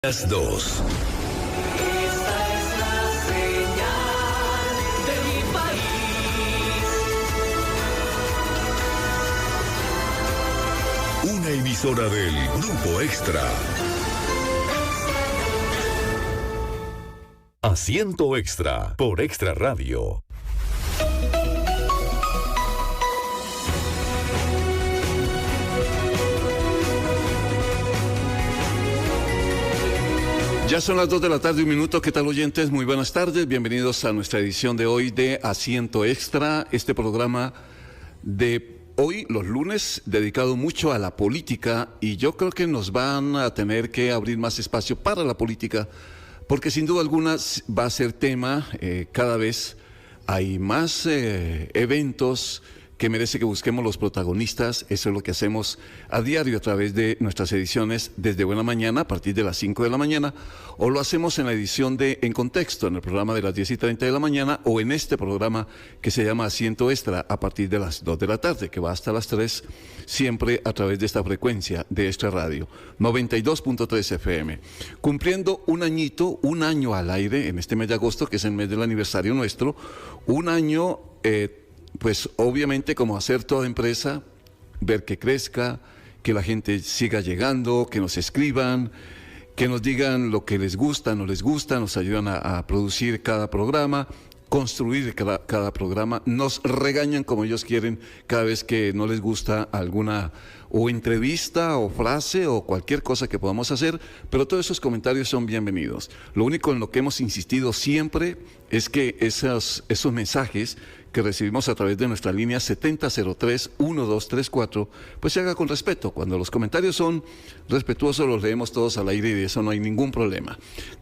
Las dos. Esta es la señal de mi país. Una emisora del Grupo Extra. Asiento Extra por Extra Radio. Ya son las 2 de la tarde, 1 minuto. ¿Qué tal, oyentes? Muy buenas tardes. Bienvenidos a nuestra edición de hoy de Asiento Extra. Este programa de hoy, los lunes, dedicado mucho a la política. Y yo creo que nos van a tener que abrir más espacio para la política, porque sin duda alguna va a ser tema. Cada vez hay más eventos que merece que busquemos los protagonistas. Eso es lo que hacemos a diario a través de nuestras ediciones desde Buena Mañana a partir de las 5 de la mañana, o lo hacemos en la edición de En Contexto, en el programa de las 10:30 de la mañana, o en este programa que se llama Asiento Extra a partir de las 2 de la tarde, que va hasta las 3, siempre a través de esta frecuencia de Extra Radio, 92.3 FM. Cumpliendo un año al aire en este mes de agosto, que es el mes del aniversario nuestro, un año... pues obviamente, como hacer toda empresa, ver que crezca, que la gente siga llegando, que nos escriban, que nos digan lo que les gusta, no les gusta, nos ayudan a producir cada programa, construir cada programa, nos regañan como ellos quieren cada vez que no les gusta alguna o entrevista o frase o cualquier cosa que podamos hacer, pero todos esos comentarios son bienvenidos. Lo único en lo que hemos insistido siempre es que esos mensajes que recibimos a través de nuestra línea 7003-1234, pues se haga con respeto. Cuando los comentarios son respetuosos, los leemos todos al aire y de eso no hay ningún problema.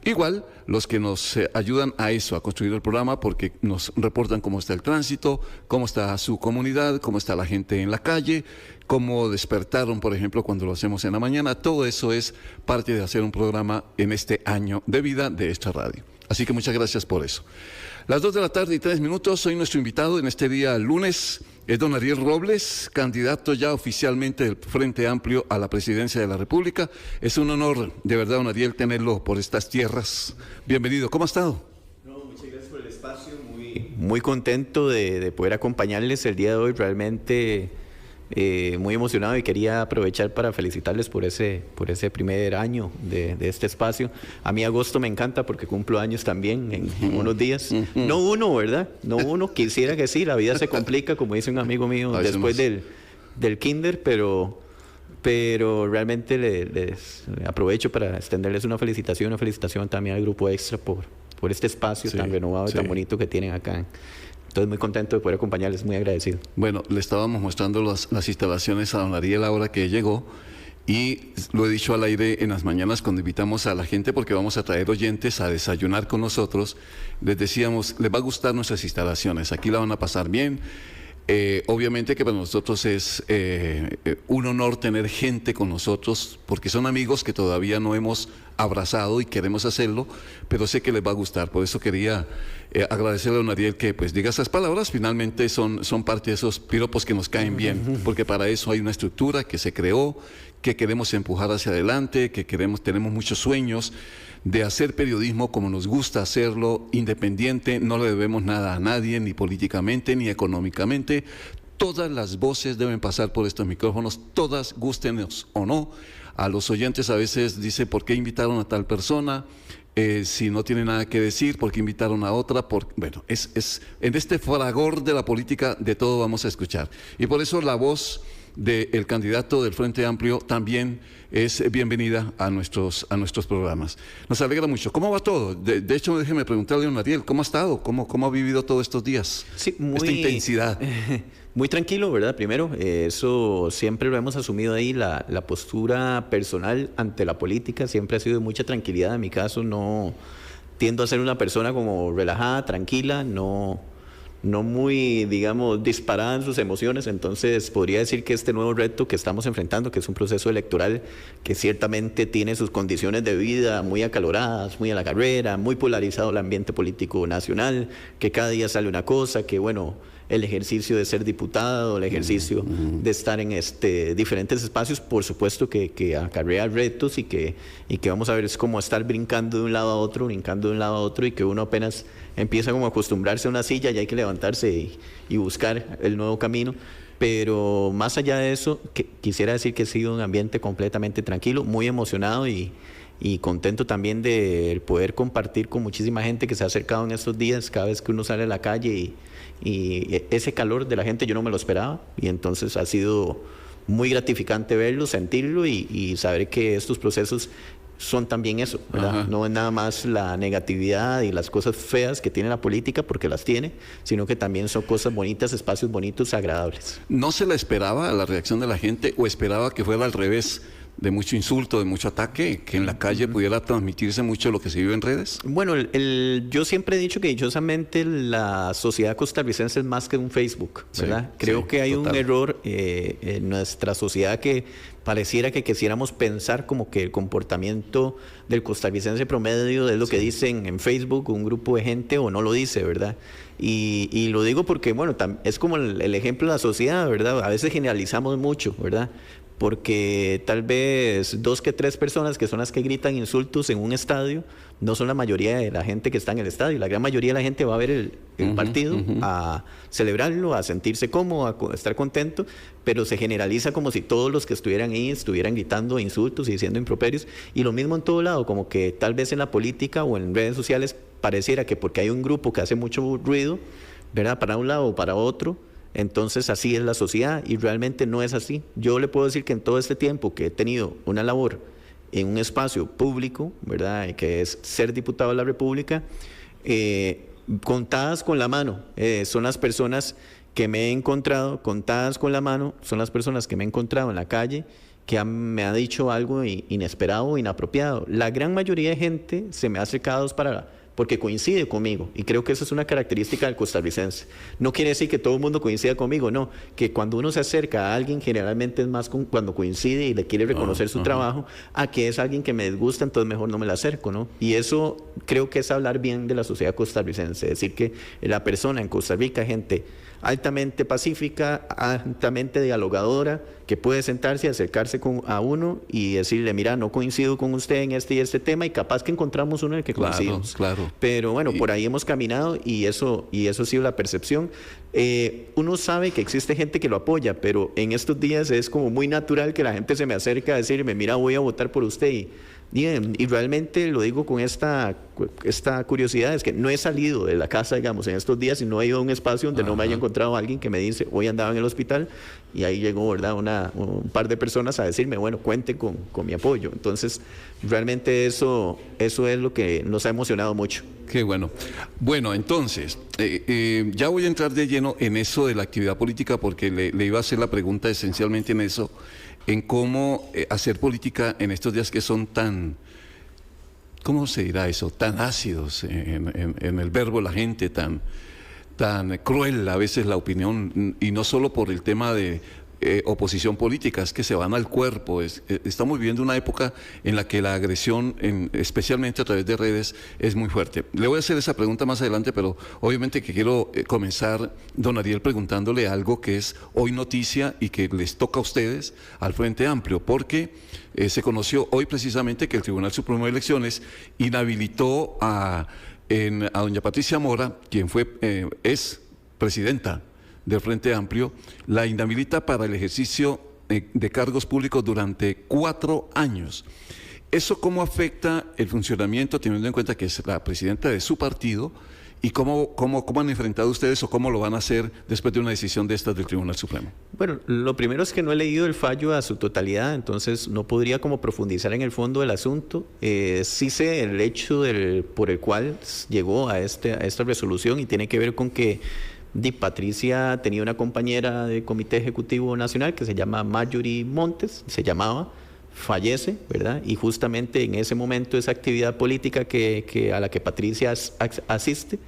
Igual, los que nos ayudan a eso, a construir el programa, porque nos reportan cómo está el tránsito, cómo está su comunidad, cómo está la gente en la calle, cómo despertaron, por ejemplo, cuando lo hacemos en la mañana. Todo eso es parte de hacer un programa en este año de vida de esta radio. Así que muchas gracias por eso. Las 2 de la tarde y 3 minutos, hoy nuestro invitado en este día lunes es don Ariel Robles, candidato ya oficialmente del Frente Amplio a la presidencia de la República. Es un honor, de verdad, don Ariel, tenerlo por estas tierras. Bienvenido, ¿cómo ha estado? No, muchas gracias por el espacio, muy contento de poder acompañarles el día de hoy, realmente muy emocionado, y quería aprovechar para felicitarles por ese primer año de este espacio. A mí agosto me encanta porque cumplo años también en unos días. No uno, ¿verdad? No uno, quisiera que sí, la vida se complica, como dice un amigo mío, después del kinder, pero realmente les aprovecho para extenderles una felicitación también al Grupo Extra por este espacio tan renovado y tan bonito que tienen acá. Entonces, muy contento de poder acompañarles, muy agradecido. Bueno, le estábamos mostrando las instalaciones a don Ariel ahora que llegó, y lo he dicho al aire en las mañanas cuando invitamos a la gente, porque vamos a traer oyentes a desayunar con nosotros. Les decíamos, les va a gustar nuestras instalaciones, aquí la van a pasar bien. Obviamente que para nosotros es un honor tener gente con nosotros, porque son amigos que todavía no hemos abrazado y queremos hacerlo, pero sé que les va a gustar. Por eso quería agradecerle a don Ariel que pues diga esas palabras. Finalmente son parte de esos piropos que nos caen bien, porque para eso hay una estructura que se creó, que queremos empujar hacia adelante, que tenemos muchos sueños de hacer periodismo como nos gusta hacerlo, independiente. No le debemos nada a nadie, ni políticamente, ni económicamente. Todas las voces deben pasar por estos micrófonos, todas, gústenos o no. A los oyentes a veces dice, ¿por qué invitaron a tal persona? Si no tiene nada que decir, ¿por qué invitaron a otra? Bueno, es en este fragor de la política de todo vamos a escuchar. Y por eso la voz del candidato del Frente Amplio también es bienvenida a nuestros programas. Nos alegra mucho. ¿Cómo va todo? De hecho, déjeme preguntarle a don Ariel, ¿cómo ha estado? ¿Cómo ha vivido todos estos días? Sí, esta intensidad. Muy tranquilo, ¿verdad? Primero, eso siempre lo hemos asumido ahí, la postura personal ante la política siempre ha sido de mucha tranquilidad. En mi caso, no tiendo a ser una persona como relajada, tranquila, no muy, digamos, disparada en sus emociones. Entonces podría decir que este nuevo reto que estamos enfrentando, que es un proceso electoral que ciertamente tiene sus condiciones de vida muy acaloradas, muy a la carrera, muy polarizado el ambiente político nacional, que cada día sale una cosa, que bueno, el ejercicio de ser diputado, el ejercicio de estar en diferentes espacios, por supuesto que acarrea retos y que vamos a ver, es como estar brincando de un lado a otro, y que uno apenas empieza como a acostumbrarse a una silla y hay que levantarse y buscar el nuevo camino. Pero más allá de eso, quisiera decir que ha sido un ambiente completamente tranquilo, muy emocionado y contento también de poder compartir con muchísima gente que se ha acercado en estos días, cada vez que uno sale a la calle y ese calor de la gente yo no me lo esperaba, y entonces ha sido muy gratificante verlo, sentirlo y saber que estos procesos son también eso, ¿verdad? Ajá. No es nada más la negatividad y las cosas feas que tiene la política, porque las tiene, sino que también son cosas bonitas, espacios bonitos, agradables. ¿No se la esperaba la reacción de la gente o esperaba que fuera al revés, de mucho insulto, de mucho ataque, que en la calle pudiera transmitirse mucho lo que se vive en redes? Bueno, yo siempre he dicho que dichosamente la sociedad costarricense es más que un Facebook, ¿verdad? Sí, Creo sí, que hay total. un error en nuestra sociedad que pareciera que quisiéramos pensar como que el comportamiento del costarricense promedio es lo que dicen en Facebook un grupo de gente o no lo dice, ¿verdad? Y lo digo porque, bueno, es como el ejemplo de la sociedad, ¿verdad? A veces generalizamos mucho, ¿verdad? Porque tal vez 2 que 3 personas que son las que gritan insultos en un estadio no son la mayoría de la gente que está en el estadio. La gran mayoría de la gente va a ver el partido, a celebrarlo, a sentirse cómodo, a estar contento, pero se generaliza como si todos los que estuvieran ahí estuvieran gritando insultos y diciendo improperios. Y lo mismo en todo lado, como que tal vez en la política o en redes sociales pareciera que porque hay un grupo que hace mucho ruido, ¿verdad?, para un lado o para otro, entonces así es la sociedad, y realmente no es así. Yo le puedo decir que en todo este tiempo que he tenido una labor en un espacio público, ¿verdad?, que es ser diputado de la República, contadas con la mano son las personas que me he encontrado, contadas con la mano son las personas que me he encontrado en la calle que me ha dicho algo inesperado o inapropiado. La gran mayoría de gente se me ha acercado porque coincide conmigo, y creo que eso es una característica del costarricense. No quiere decir que todo el mundo coincida conmigo, no, que cuando uno se acerca a alguien generalmente es más cuando coincide y le quiere reconocer su trabajo, a que es alguien que me disgusta, entonces mejor no me la acerco, ¿no? Y eso creo que es hablar bien de la sociedad costarricense, decir que la persona en Costa Rica, gente altamente pacífica, altamente dialogadora, que puede sentarse y acercarse a uno y decirle, mira, no coincido con usted en este y este tema, y capaz que encontramos uno en el que coincidimos. Claro. Pero bueno, por ahí hemos caminado y eso ha sido la percepción. Uno sabe que existe gente que lo apoya, pero en estos días es como muy natural que la gente se me acerque a decirme, mira, voy a votar por usted, y realmente lo digo con esta curiosidad, es que no he salido de la casa, digamos, en estos días, y no he ido a un espacio donde no me haya encontrado alguien que me dice, hoy andaba en el hospital, y ahí llegó, ¿verdad?, un par de personas a decirme, bueno, cuente con mi apoyo. Entonces, realmente eso es lo que nos ha emocionado mucho. Qué bueno. Bueno, entonces, ya voy a entrar de lleno en eso de la actividad política, porque le iba a hacer la pregunta esencialmente en eso, en cómo hacer política en estos días que son tan, ¿cómo se dirá eso?, tan ácidos en el verbo la gente, tan cruel a veces la opinión, y no solo por el tema de oposición política, es que se van al cuerpo. Estamos viviendo una época en la que la agresión, especialmente a través de redes, es muy fuerte. Le voy a hacer esa pregunta más adelante, pero obviamente que quiero comenzar, don Ariel, preguntándole algo que es hoy noticia y que les toca a ustedes, al Frente Amplio, porque se conoció hoy precisamente que el Tribunal Supremo de Elecciones inhabilitó a doña Patricia Mora, quien es presidenta del Frente Amplio, la inhabilita para el ejercicio de cargos públicos durante 4 años. ¿Eso cómo afecta el funcionamiento, teniendo en cuenta que es la presidenta de su partido? ¿Y cómo han enfrentado ustedes o cómo lo van a hacer después de una decisión de estas del Tribunal Supremo? Bueno, lo primero es que no he leído el fallo a su totalidad, entonces no podría como profundizar en el fondo del asunto. Sí sé el hecho por el cual llegó a esta resolución, y tiene que ver con que Patricia tenía una compañera de Comité Ejecutivo Nacional que se llama Marjorie Montes, fallece, ¿verdad? Y justamente en ese momento esa actividad política a la que Patricia asiste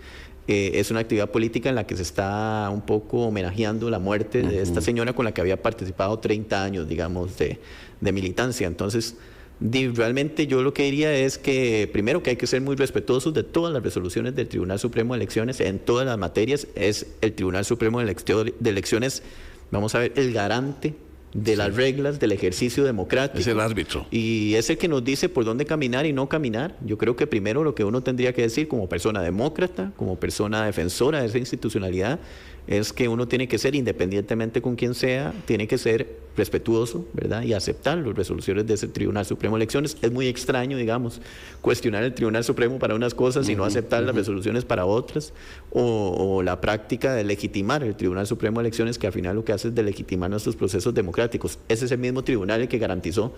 es una actividad política en la que se está un poco homenajeando la muerte de esta señora con la que había participado 30 años, digamos, de militancia. Entonces, Realmente yo lo que diría es que, primero, que hay que ser muy respetuosos de todas las resoluciones del Tribunal Supremo de Elecciones en todas las materias. Es el Tribunal Supremo de Elecciones, vamos a ver, el garante de las reglas del ejercicio democrático. Es el árbitro. Y es el que nos dice por dónde caminar y no caminar. Yo creo que primero lo que uno tendría que decir como persona demócrata, como persona defensora de esa institucionalidad, es que uno tiene que ser, independientemente con quien sea, tiene que ser respetuoso, ¿verdad? Y aceptar las resoluciones de ese Tribunal Supremo de Elecciones. Es muy extraño, digamos, cuestionar el Tribunal Supremo para unas cosas y no aceptar las resoluciones para otras, o la práctica de legitimar el Tribunal Supremo de Elecciones, que al final lo que hace es delegitimar nuestros procesos democráticos. Ese es el mismo tribunal el que garantizó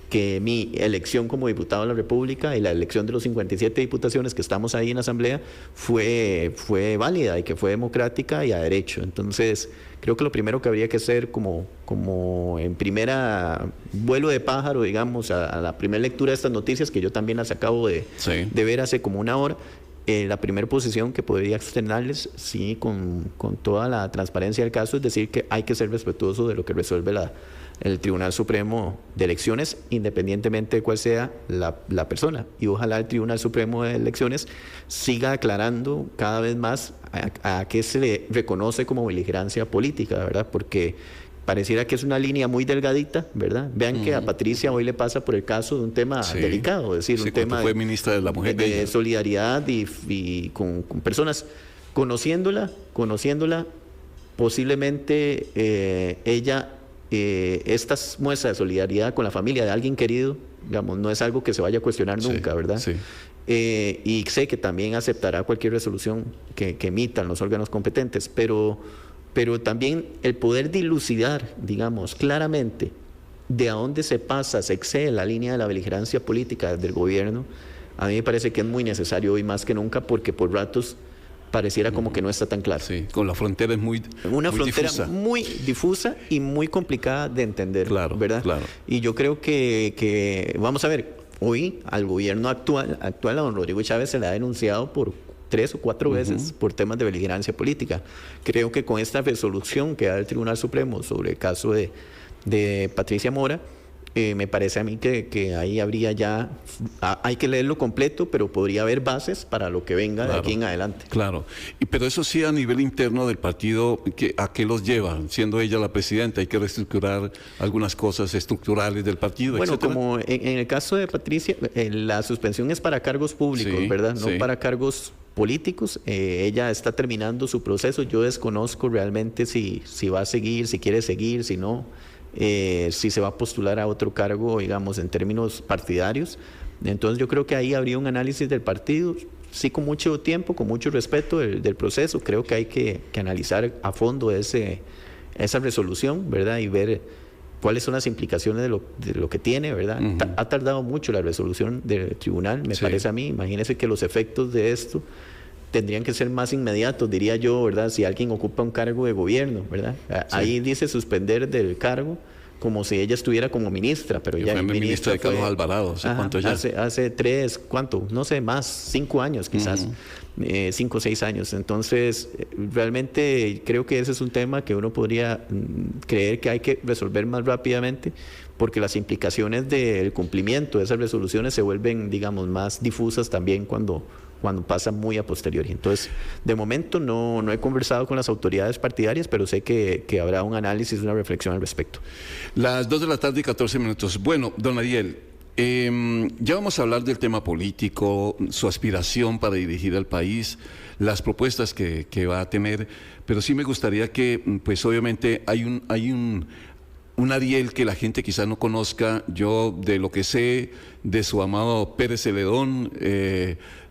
que mi elección como diputado de la República y la elección de los 57 diputaciones que estamos ahí en la Asamblea fue válida y que fue democrática y a derecho. Entonces, creo que lo primero que habría que hacer como en primera vuelo de pájaro, digamos, a la primera lectura de estas noticias, que yo también las acabo de ver hace como una hora, la primera posición que podría externarles, sí, con toda la transparencia del caso, es decir que hay que ser respetuoso de lo que resuelve el Tribunal Supremo de Elecciones, independientemente de cuál sea la persona. Y ojalá el Tribunal Supremo de Elecciones siga aclarando cada vez más a qué se le reconoce como beligerancia política, ¿verdad? Porque pareciera que es una línea muy delgadita, ¿verdad? Vean que a Patricia hoy le pasa por el caso de un tema delicado, es decir, un tema fue ministra de la Mujer de solidaridad y con personas. Conociéndola, posiblemente ella, estas muestras de solidaridad con la familia de alguien querido, digamos, no es algo que se vaya a cuestionar nunca, ¿verdad? Sí. Y sé que también aceptará cualquier resolución que emitan los órganos competentes, pero también el poder dilucidar, digamos, claramente de a dónde se excede la línea de la beligerancia política del gobierno, a mí me parece que es muy necesario hoy más que nunca, porque por ratos pareciera como que no está tan claro. Sí, con la frontera es una frontera difusa. Muy difusa y muy complicada de entender, claro, ¿verdad? Claro. Y yo creo que vamos a ver, hoy al gobierno actual a don Rodrigo Chávez se le ha denunciado por 3 o 4 veces por temas de beligerancia política. Creo que con esta resolución que da el Tribunal Supremo sobre el caso de Patricia Mora, me parece a mí que ahí habría ya, hay que leerlo completo, pero podría haber bases para lo que venga de aquí en adelante. Claro, pero eso sí, a nivel interno del partido, ¿a qué los lleva? Siendo ella la presidenta, hay que reestructurar algunas cosas estructurales del partido, bueno, etcétera. Como en el caso de Patricia, la suspensión es para cargos públicos, ¿verdad? No para cargos políticos. Ella está terminando su proceso. Yo desconozco realmente si va a seguir, si quiere seguir, si no. Si se va a postular a otro cargo, digamos, en términos partidarios. Entonces yo creo que ahí habría un análisis del partido, sí, con mucho tiempo, con mucho respeto del proceso. Creo que hay que analizar a fondo esa resolución, ¿verdad? Y ver cuáles son las implicaciones de lo que tiene, ¿verdad? Ha tardado mucho la resolución del tribunal, me parece a mí. Imagínense que los efectos de esto tendrían que ser más inmediatos, diría yo, ¿verdad? Si alguien ocupa un cargo de gobierno, ¿verdad? Ahí dice suspender del cargo como si ella estuviera como ministra, pero ya fue ministra de Carlos Alvarado, ¿cuánto ya? Hace 3, ¿cuánto? No sé, más, 5 años quizás, 5 o 6 años. Entonces, realmente creo que ese es un tema que uno podría creer que hay que resolver más rápidamente, porque las implicaciones del cumplimiento de esas resoluciones se vuelven, digamos, más difusas también cuando pasa muy a posteriori. Entonces, de momento no he conversado con las autoridades partidarias, pero sé que habrá un análisis, una reflexión al respecto. Las 2 de la tarde y 14 minutos. Bueno, don Ariel, ya vamos a hablar del tema político, su aspiración para dirigir al país, las propuestas que va a tener, pero sí me gustaría que, pues obviamente hay un Ariel que la gente quizás no conozca. Yo, de lo que sé de su amado Pérez Celedón,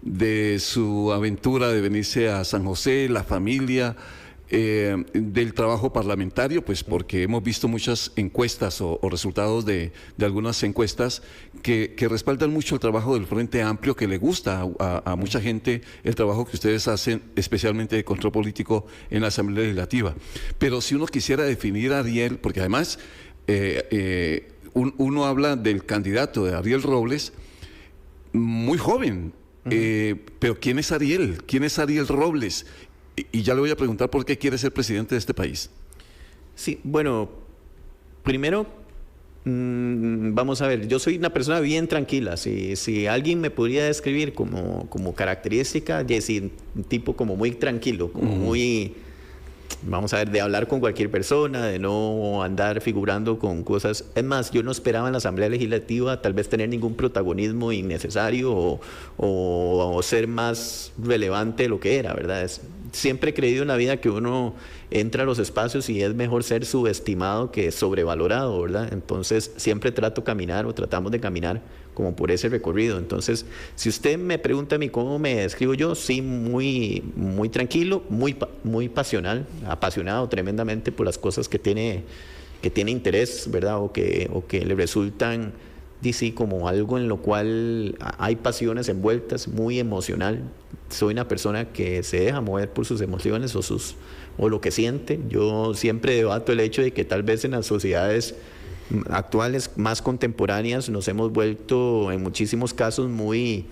de su aventura de venirse a San José, la familia, del trabajo parlamentario, pues porque hemos visto muchas encuestas o resultados de algunas encuestas que respaldan mucho el trabajo del Frente Amplio, que le gusta a mucha gente el trabajo que ustedes hacen, especialmente de control político en la Asamblea Legislativa. Pero si uno quisiera definir a Ariel, porque además uno habla del candidato de Ariel Robles, muy joven, pero ¿quién es Ariel? ¿Quién es Ariel Robles? Y ya le voy a preguntar por qué quiere ser presidente de este país. Sí, bueno, primero Vamos a ver, yo soy una persona bien tranquila. Si alguien me podría describir como característica, un tipo como muy tranquilo, como muy, vamos a ver, de hablar con cualquier persona, de no andar figurando con cosas. Es más, yo no esperaba en la Asamblea Legislativa tal vez tener ningún protagonismo innecesario o ser más relevante de lo que era, ¿verdad? Siempre he creído en la vida que uno entra a los espacios y es mejor ser subestimado que sobrevalorado, ¿verdad? Entonces siempre tratamos de caminar como por ese recorrido. Entonces, si usted me pregunta a mí cómo me describo yo, sí, muy, muy tranquilo, muy pasional, apasionado tremendamente por las cosas que tiene interés, ¿verdad? O que le resultan, sí, como algo en lo cual hay pasiones envueltas, muy emocional. Soy una persona que se deja mover por sus emociones o lo que siente. Yo siempre debato el hecho de que tal vez en las sociedades actuales, más contemporáneas, nos hemos vuelto en muchísimos casos muy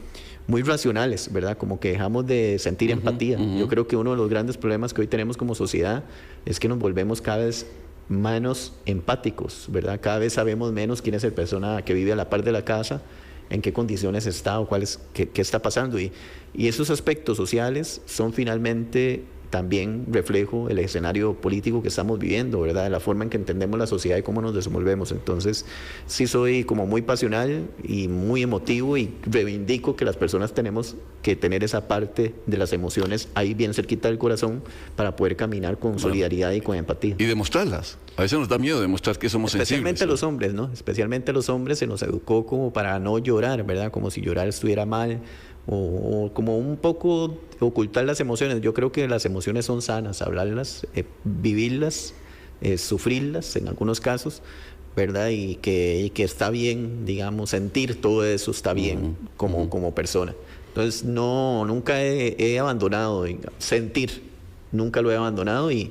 racionales, ¿verdad? Como que dejamos de sentir empatía. Yo creo que uno de los grandes problemas que hoy tenemos como sociedad es que nos volvemos cada vez menos empáticos, ¿verdad? Cada vez sabemos menos quién es la persona que vive a la par de la casa, en qué condiciones está o qué está pasando. Y esos aspectos sociales son finalmente también reflejo del escenario político que estamos viviendo, ¿verdad? De la forma en que entendemos la sociedad y cómo nos desenvolvemos. Entonces, sí soy como muy pasional y muy emotivo y reivindico que las personas tenemos que tener esa parte de las emociones ahí bien cerquita del corazón para poder caminar con solidaridad y con empatía. Y demostrarlas. A veces nos da miedo demostrar que somos especialmente sensibles. Los hombres, ¿no? Especialmente a los hombres se nos educó como para no llorar, ¿verdad? Como si llorar estuviera mal. O como un poco ocultar las emociones. Yo creo que las emociones son sanas, hablarlas, vivirlas, sufrirlas en algunos casos, ¿verdad? Y que está bien, digamos, sentir todo eso está bien como persona. Entonces, nunca he abandonado, sentir, nunca lo he abandonado y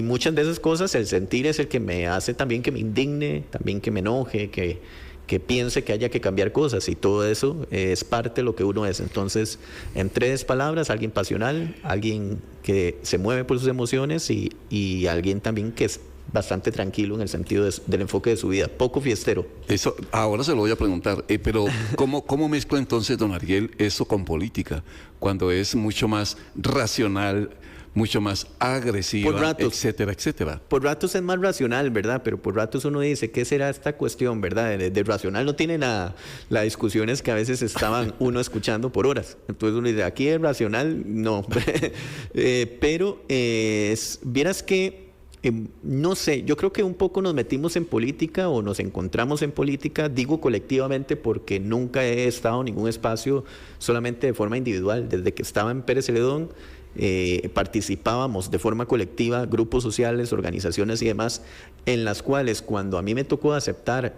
muchas de esas cosas, el sentir es el que me hace también que me indigne, también que me enoje, que piense que haya que cambiar cosas y todo eso es parte de lo que uno es. Entonces, en 3 palabras, alguien pasional, alguien que se mueve por sus emociones y alguien también que es bastante tranquilo en el sentido del enfoque de su vida, poco fiestero. Eso, ahora se lo voy a preguntar, pero ¿cómo mezcla entonces, don Ariel, eso con política? Cuando es mucho más racional, mucho más agresiva, por ratos, etcétera, etcétera. Por ratos es más racional, ¿verdad? Pero por ratos uno dice, ¿qué será esta cuestión, verdad? De racional no tiene nada. Las discusiones que a veces estaban uno escuchando por horas. Entonces uno dice, aquí es racional, no. Pero vieras que, no sé, yo creo que un poco nos metimos en política o nos encontramos en política, digo colectivamente porque nunca he estado en ningún espacio solamente de forma individual. Desde que estaba en Pérez Celedón, participábamos de forma colectiva, grupos sociales, organizaciones y demás, en las cuales cuando a mí me tocó aceptar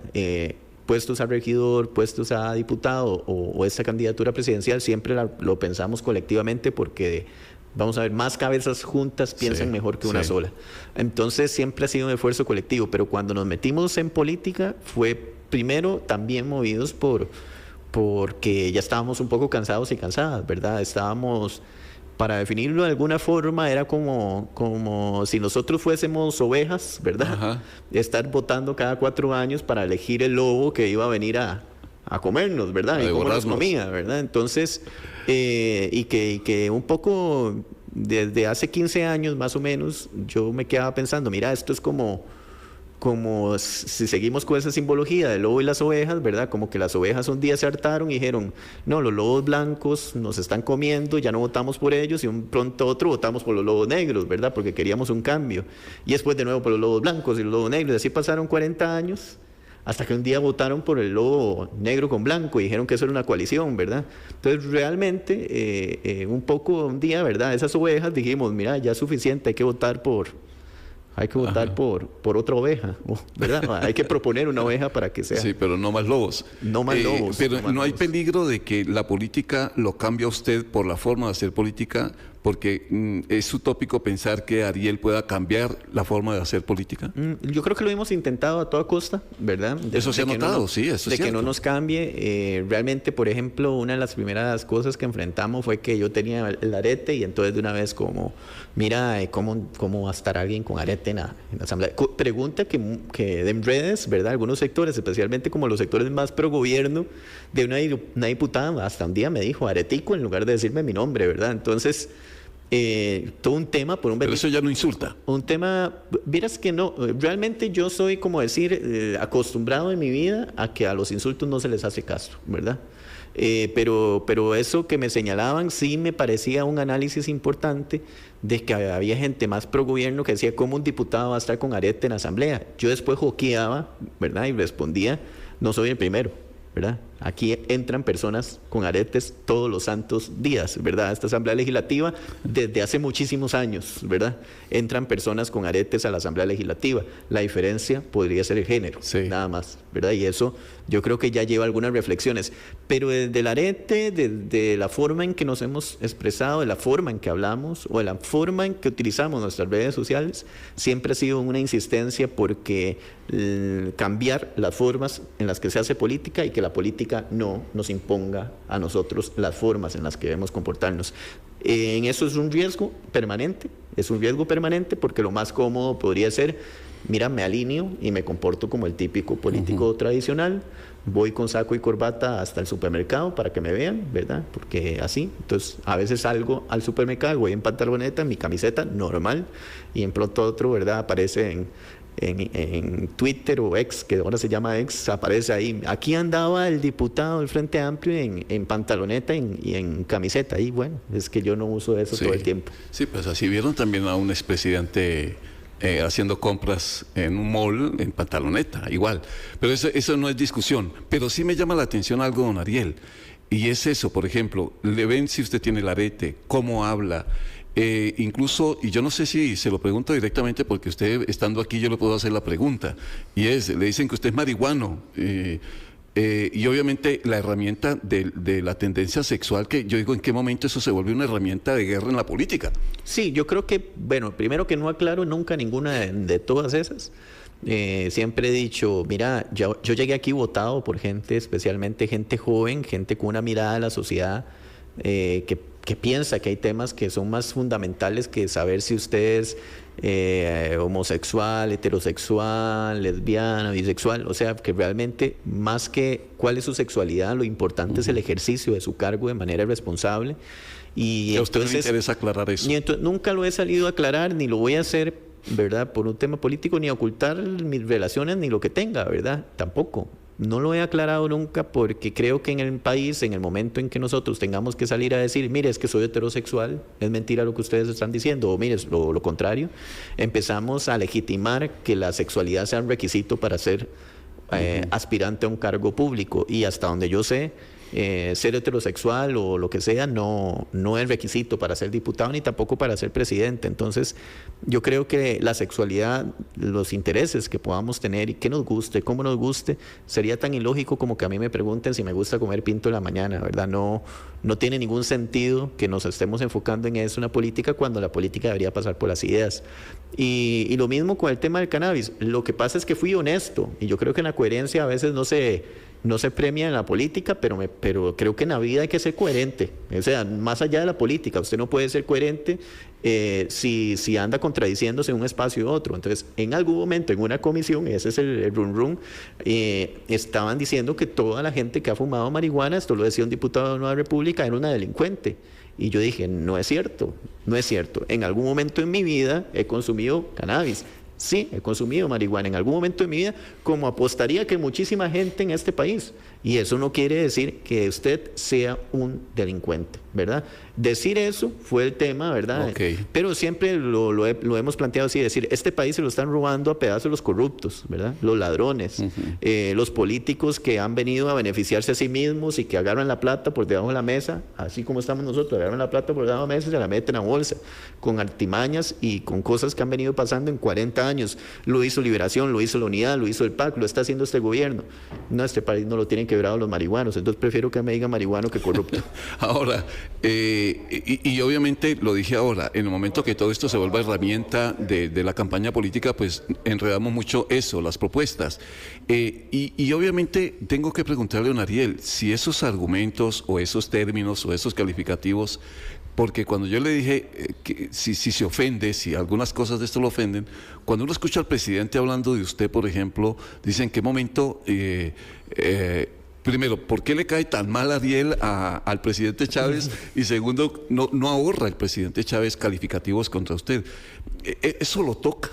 puestos a regidor, puestos a diputado o esta candidatura presidencial, siempre lo pensamos colectivamente porque, vamos a ver, más cabezas juntas piensan mejor que una sola. Entonces siempre ha sido un esfuerzo colectivo, pero cuando nos metimos en política fue primero también movidos porque ya estábamos un poco cansados y cansadas, ¿verdad? Estábamos... Para definirlo de alguna forma, era como si nosotros fuésemos ovejas, ¿verdad? Ajá. Estar votando cada 4 años para elegir el lobo que iba a venir a comernos, ¿verdad? Y cómo nos comía, ¿verdad? Entonces, y que un poco desde hace 15 años más o menos, yo me quedaba pensando, mira, esto es como si seguimos con esa simbología del lobo y las ovejas, ¿verdad? Como que las ovejas un día se hartaron y dijeron, no, los lobos blancos nos están comiendo, ya no votamos por ellos, y un pronto otro votamos por los lobos negros, ¿verdad? Porque queríamos un cambio. Y después de nuevo por los lobos blancos y los lobos negros. Y así pasaron 40 años, hasta que un día votaron por el lobo negro con blanco y dijeron que eso era una coalición, ¿verdad? Entonces realmente, un día, ¿verdad? Esas ovejas dijimos, mira, ya es suficiente, hay que votar por otra oveja, ¿verdad? Hay que proponer una oveja para que sea. Sí, pero no más lobos. No más lobos. Pero no hay peligro de que la política lo cambie a usted por la forma de hacer política, porque es utópico pensar que Ariel pueda cambiar la forma de hacer política. Yo creo que lo hemos intentado a toda costa, ¿verdad? Eso se ha que notado, sí, eso es de que cierto. no nos cambie. Realmente, por ejemplo, una de las primeras cosas que enfrentamos fue que yo tenía el arete y entonces de una vez como, mira, ¿cómo va a estar alguien con arete en la asamblea? Pregunta que en redes, ¿verdad? Algunos sectores, especialmente como los sectores más pro gobierno, de una diputada hasta un día me dijo aretico en lugar de decirme mi nombre, ¿verdad? Entonces, todo un tema por un Pero eso ya no insulta. un tema, vieras que no, realmente yo soy como decir acostumbrado en mi vida a que a los insultos no se les hace caso, ¿verdad? Pero eso que me señalaban sí me parecía un análisis importante de que había gente más pro gobierno que decía cómo un diputado va a estar con arete en la asamblea. Yo después joqueaba, ¿verdad? Y respondía, no soy el primero, ¿verdad? Aquí entran personas con aretes todos los santos días, ¿verdad? Esta Asamblea Legislativa desde hace muchísimos años, ¿verdad? Entran personas con aretes a la Asamblea Legislativa. La diferencia podría ser el género, sí, nada más, ¿verdad? Y eso yo creo que ya lleva algunas reflexiones. Pero desde el arete, de la forma en que nos hemos expresado, de la forma en que hablamos o de la forma en que utilizamos nuestras redes sociales, siempre ha sido una insistencia porque cambiar las formas en las que se hace política y que la política no nos imponga a nosotros las formas en las que debemos comportarnos. En eso es un riesgo permanente porque lo más cómodo podría ser, mira, me alineo y me comporto como el típico político tradicional, voy con saco y corbata hasta el supermercado para que me vean, ¿verdad? Porque así, entonces a veces salgo al supermercado, voy en pantaloneta, en mi camiseta normal y en pronto otro, ¿verdad? Aparece en Twitter o X, que ahora se llama X, aparece ahí. Aquí andaba el diputado del Frente Amplio en pantaloneta y en camiseta. Y bueno, es que yo no uso eso todo el tiempo. Sí, pues así vieron también a un expresidente haciendo compras en un mall en pantaloneta, igual. Pero eso no es discusión. Pero sí me llama la atención algo, don Ariel. Y es eso, por ejemplo, le ven si usted tiene el arete, cómo habla. Incluso, y yo no sé si se lo pregunto directamente porque usted estando aquí yo le puedo hacer la pregunta, y le dicen que usted es marihuano, y obviamente la herramienta de la tendencia sexual, que yo digo, ¿en qué momento eso se vuelve una herramienta de guerra en la política? Sí, yo creo que, bueno, primero que no aclaro nunca ninguna de todas esas. Siempre he dicho, mira, yo llegué aquí votado por gente, especialmente gente joven, gente con una mirada a la sociedad que piensa que hay temas que son más fundamentales que saber si usted es homosexual, heterosexual, lesbiana, bisexual. O sea, que realmente más que cuál es su sexualidad, lo importante es el ejercicio de su cargo de manera responsable. Y a usted no le interesa aclarar eso. Nunca lo he salido a aclarar, ni lo voy a hacer, ¿verdad? Por un tema político, ni ocultar mis relaciones, ni lo que tenga, ¿verdad? Tampoco. No lo he aclarado nunca porque creo que en el país, en el momento en que nosotros tengamos que salir a decir, mire, es que soy heterosexual, es mentira lo que ustedes están diciendo, o mire, es lo contrario, empezamos a legitimar que la sexualidad sea un requisito para ser aspirante a un cargo público. Y hasta donde yo sé, ser heterosexual o lo que sea no es requisito para ser diputado ni tampoco para ser presidente. Entonces yo creo que la sexualidad, los intereses que podamos tener y que nos guste, cómo nos guste, sería tan ilógico como que a mí me pregunten si me gusta comer pinto en la mañana, ¿verdad? No tiene ningún sentido que nos estemos enfocando en eso, una política, cuando la política debería pasar por las ideas. Y lo mismo con el tema del cannabis. Lo que pasa es que fui honesto y yo creo que en la coherencia a veces no se premia en la política, pero creo que en la vida hay que ser coherente. O sea, más allá de la política, usted no puede ser coherente si anda contradiciéndose en un espacio u otro. Entonces, en algún momento, en una comisión, ese es el run, estaban diciendo que toda la gente que ha fumado marihuana, esto lo decía un diputado de la Nueva República, era una delincuente. Y yo dije, no es cierto. En algún momento en mi vida he consumido cannabis. Sí, he consumido marihuana en algún momento de mi vida, como apostaría que muchísima gente en este país. Y eso no quiere decir que usted sea un delincuente, ¿verdad? Decir eso fue el tema, ¿verdad? Okay. Pero siempre lo hemos planteado así, decir, este país se lo están robando a pedazos los corruptos, ¿verdad? Los ladrones, los políticos que han venido a beneficiarse a sí mismos y que agarran la plata por debajo de la mesa, así como estamos nosotros, agarran la plata por debajo de la mesa y se la meten a bolsa, con artimañas y con cosas que han venido pasando en 40 años. Lo hizo Liberación, lo hizo la Unidad, lo hizo el PAC, lo está haciendo este gobierno. No, este país no lo tiene quebrado los marihuanos, entonces prefiero que me digan marihuano que corrupto. Ahora, y obviamente lo dije ahora, en el momento que todo esto se vuelva herramienta de la campaña política, pues enredamos mucho eso, las propuestas. Y obviamente tengo que preguntarle a don Ariel si esos argumentos o esos términos o esos calificativos, porque cuando yo le dije que si se ofende, si algunas cosas de esto lo ofenden, cuando uno escucha al presidente hablando de usted, por ejemplo, dice en qué momento, primero, ¿por qué le cae tan mal Ariel al presidente Chávez? Y segundo, no ahorra el presidente Chávez calificativos contra usted. ¿Eso lo toca?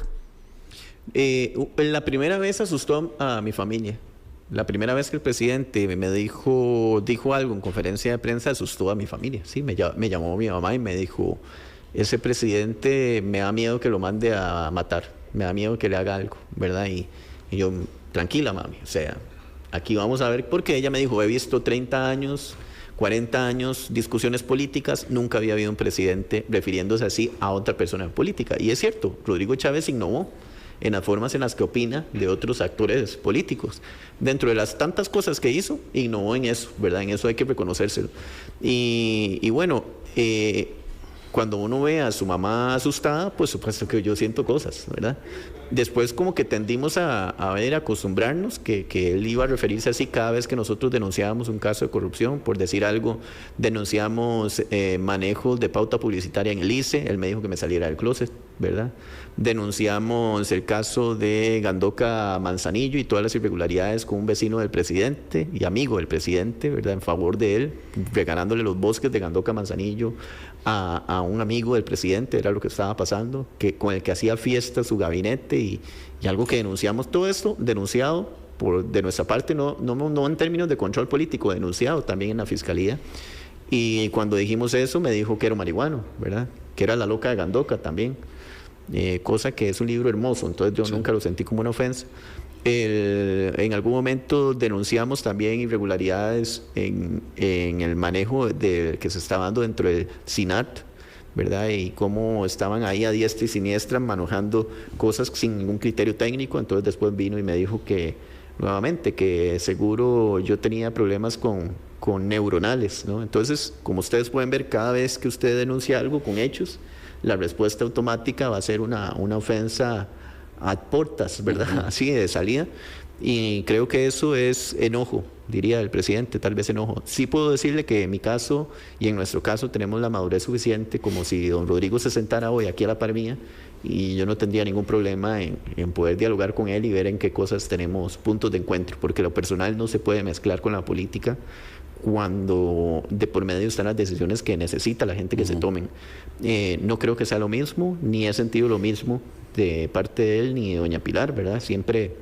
La primera vez asustó a mi familia. La primera vez que el presidente me dijo algo en conferencia de prensa, asustó a mi familia. Sí, me llamó mi mamá y me dijo, ese presidente me da miedo que lo mande a matar, me da miedo que le haga algo, ¿verdad? Y yo, tranquila, mami, o sea, aquí vamos a ver, porque ella me dijo, he visto 30 años, 40 años, discusiones políticas, nunca había habido un presidente refiriéndose así a otra persona política. Y es cierto, Rodrigo Chávez innovó en las formas en las que opina de otros actores políticos. Dentro de las tantas cosas que hizo, innovó en eso, ¿verdad? En eso hay que reconocérselo. Y bueno, cuando uno ve a su mamá asustada, pues supuesto que yo siento cosas, ¿verdad? Después como que tendimos a ver, a acostumbrarnos que él iba a referirse así cada vez que nosotros denunciábamos un caso de corrupción, por decir algo, denunciamos manejos de pauta publicitaria en el ICE, él me dijo que me saliera del closet, ¿verdad? Denunciamos el caso de Gandoca Manzanillo y todas las irregularidades con un vecino del presidente y amigo del presidente, ¿verdad? En favor de él, regalándole los bosques de Gandoca Manzanillo a un amigo del presidente, era lo que estaba pasando, con el que hacía fiesta su gabinete y algo que denunciamos. Todo esto denunciado de nuestra parte, no en términos de control político, denunciado también en la fiscalía. Y cuando dijimos eso me dijo que era marihuano, ¿verdad? Que era la loca de Gandoca también, cosa que es un libro hermoso, entonces yo nunca lo sentí como una ofensa. En algún momento denunciamos también irregularidades en el manejo que se estaba dando dentro del SINAT, ¿verdad? Y cómo estaban ahí a diestra y siniestra manejando cosas sin ningún criterio técnico. Entonces después vino y me dijo nuevamente que seguro yo tenía problemas con neuronales, ¿no? Entonces, como ustedes pueden ver, cada vez que usted denuncia algo con hechos, la respuesta automática va a ser una ofensa ad portas, ¿verdad? Así de salida. Y creo que eso es enojo, diría el presidente, tal vez enojo. Sí puedo decirle que en mi caso y en nuestro caso tenemos la madurez suficiente como si don Rodrigo se sentara hoy aquí a la par mía y yo no tendría ningún problema en poder dialogar con él y ver en qué cosas tenemos puntos de encuentro, porque lo personal no se puede mezclar con la política cuando de por medio están las decisiones que necesita la gente que se tomen. No creo que sea lo mismo, ni he sentido lo mismo de parte de él ni de doña Pilar, ¿verdad? Siempre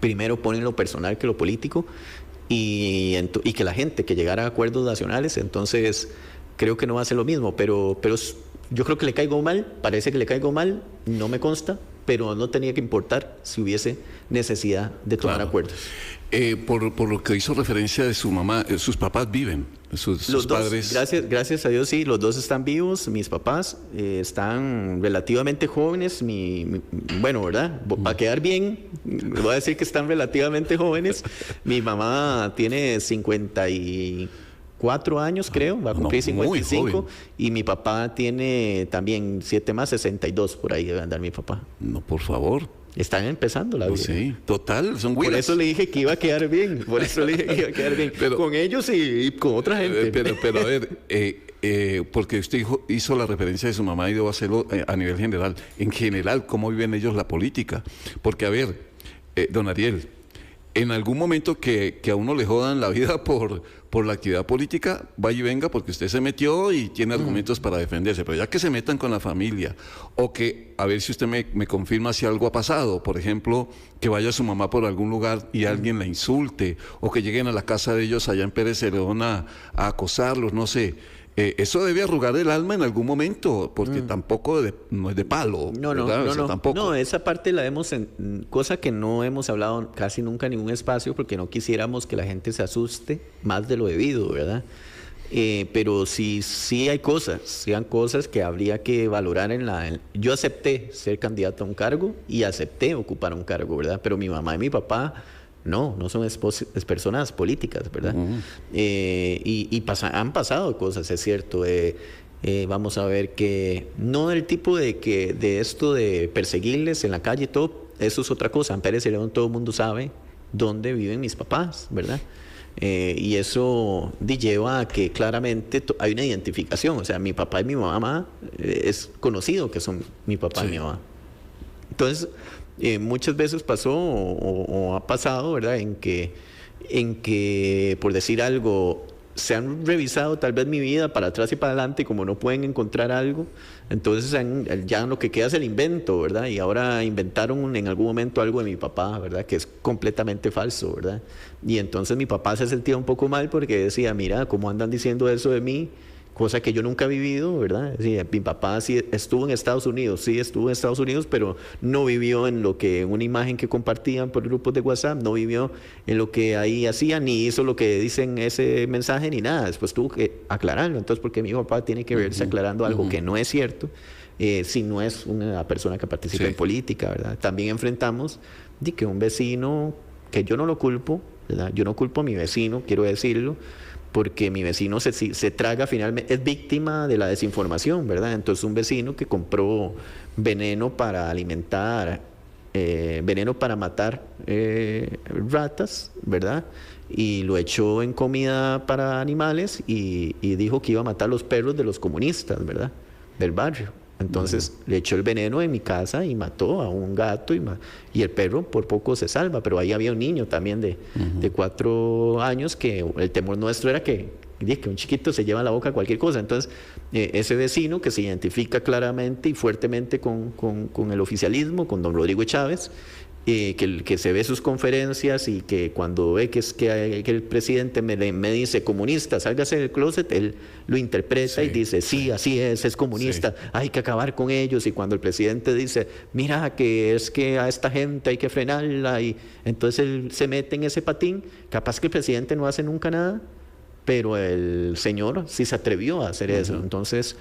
primero ponen lo personal que lo político y que la gente que llegara a acuerdos nacionales, entonces creo que no va a ser lo mismo, pero yo creo que le caigo mal, parece que le caigo mal, no me consta, pero no tenía que importar si hubiese necesidad de tomar acuerdos. Por lo que hizo referencia de su mamá, sus papás viven, sus padres. Gracias a Dios, sí, los dos están vivos. Mis papás están relativamente jóvenes. Bueno, ¿verdad? Para quedar bien, voy a decir que están relativamente jóvenes. Mi mamá tiene 54 años, creo, va a cumplir 55. Y mi papá tiene también 7 más, 62, por ahí debe andar mi papá. No, por favor. Están empezando la vida. Sí, total, son Por eso le dije que iba a quedar bien. Pero, con ellos y con otra gente. Pero a ver, porque usted hizo la referencia de su mamá y debo hacerlo a nivel general. En general, ¿cómo viven ellos la política? Porque, a ver, don Ariel, en algún momento que a uno le jodan la vida por la actividad política, vaya y venga porque usted se metió y tiene argumentos para defenderse, pero ya que se metan con la familia o que, a ver si usted me confirma si algo ha pasado, por ejemplo, que vaya su mamá por algún lugar y alguien la insulte o que lleguen a la casa de ellos allá en Pérez Celedón a acosarlos, no sé. Eso debe arrugar el alma en algún momento, porque tampoco no es de palo. No, tampoco. No, esa parte la vemos cosa que no hemos hablado casi nunca en ningún espacio, porque no quisiéramos que la gente se asuste más de lo debido, ¿verdad? Pero sí hay cosas que habría que valorar yo acepté ser candidato a un cargo y acepté ocupar un cargo, ¿verdad? Pero mi mamá y mi papá No son personas políticas, ¿verdad? Han pasado cosas, es cierto. Vamos a ver que no del tipo de esto de perseguirles en la calle y todo, eso es otra cosa. En Pérez Celedón todo el mundo sabe dónde viven mis papás, ¿verdad? Y eso lleva a que claramente hay una identificación. O sea, mi papá y mi mamá es conocido que son mi papá y mi mamá. Entonces, muchas veces pasó o ha pasado, ¿verdad? En que, por decir algo, se han revisado tal vez mi vida para atrás y para adelante y como no pueden encontrar algo, entonces ya lo que queda es el invento, ¿verdad? Y ahora inventaron en algún momento algo de mi papá, ¿verdad? Que es completamente falso, ¿verdad? Y entonces mi papá se sentía un poco mal porque decía, mira, ¿cómo andan diciendo eso de mí? Cosa que yo nunca he vivido, ¿verdad? Sí, mi papá sí estuvo en Estados Unidos, pero no vivió en lo que, una imagen que compartían por grupos de WhatsApp, no vivió en lo que ahí hacían, ni hizo lo que dicen ese mensaje, ni nada. Después tuvo que aclararlo. Entonces, porque mi papá tiene que verse aclarando algo que no es cierto, si no es una persona que participa en política, ¿verdad? También enfrentamos de que un vecino, que yo no lo culpo, ¿verdad? Yo no culpo a mi vecino, quiero decirlo, porque mi vecino se traga finalmente, es víctima de la desinformación, ¿verdad? Entonces un vecino que compró veneno para alimentar, veneno para matar ratas, ¿verdad? Y lo echó en comida para animales y dijo que iba a matar los perros de los comunistas, ¿verdad? Del barrio. Entonces le echó el veneno en mi casa y mató a un gato y el perro por poco se salva, pero ahí había un niño también de 4 años que el temor nuestro era que un chiquito se lleva a la boca cualquier cosa. Entonces ese vecino que se identifica claramente y fuertemente con el oficialismo, con don Rodrigo Chávez, que se ve sus conferencias y que cuando ve que el presidente me dice comunista, sálgase del closet, él lo interpreta y dice, sí, así es comunista, hay que acabar con ellos. Y cuando el presidente dice, mira, que es que a esta gente hay que frenarla, y entonces él se mete en ese patín. Capaz que el presidente no hace nunca nada, pero el señor sí se atrevió a hacer eso. Entonces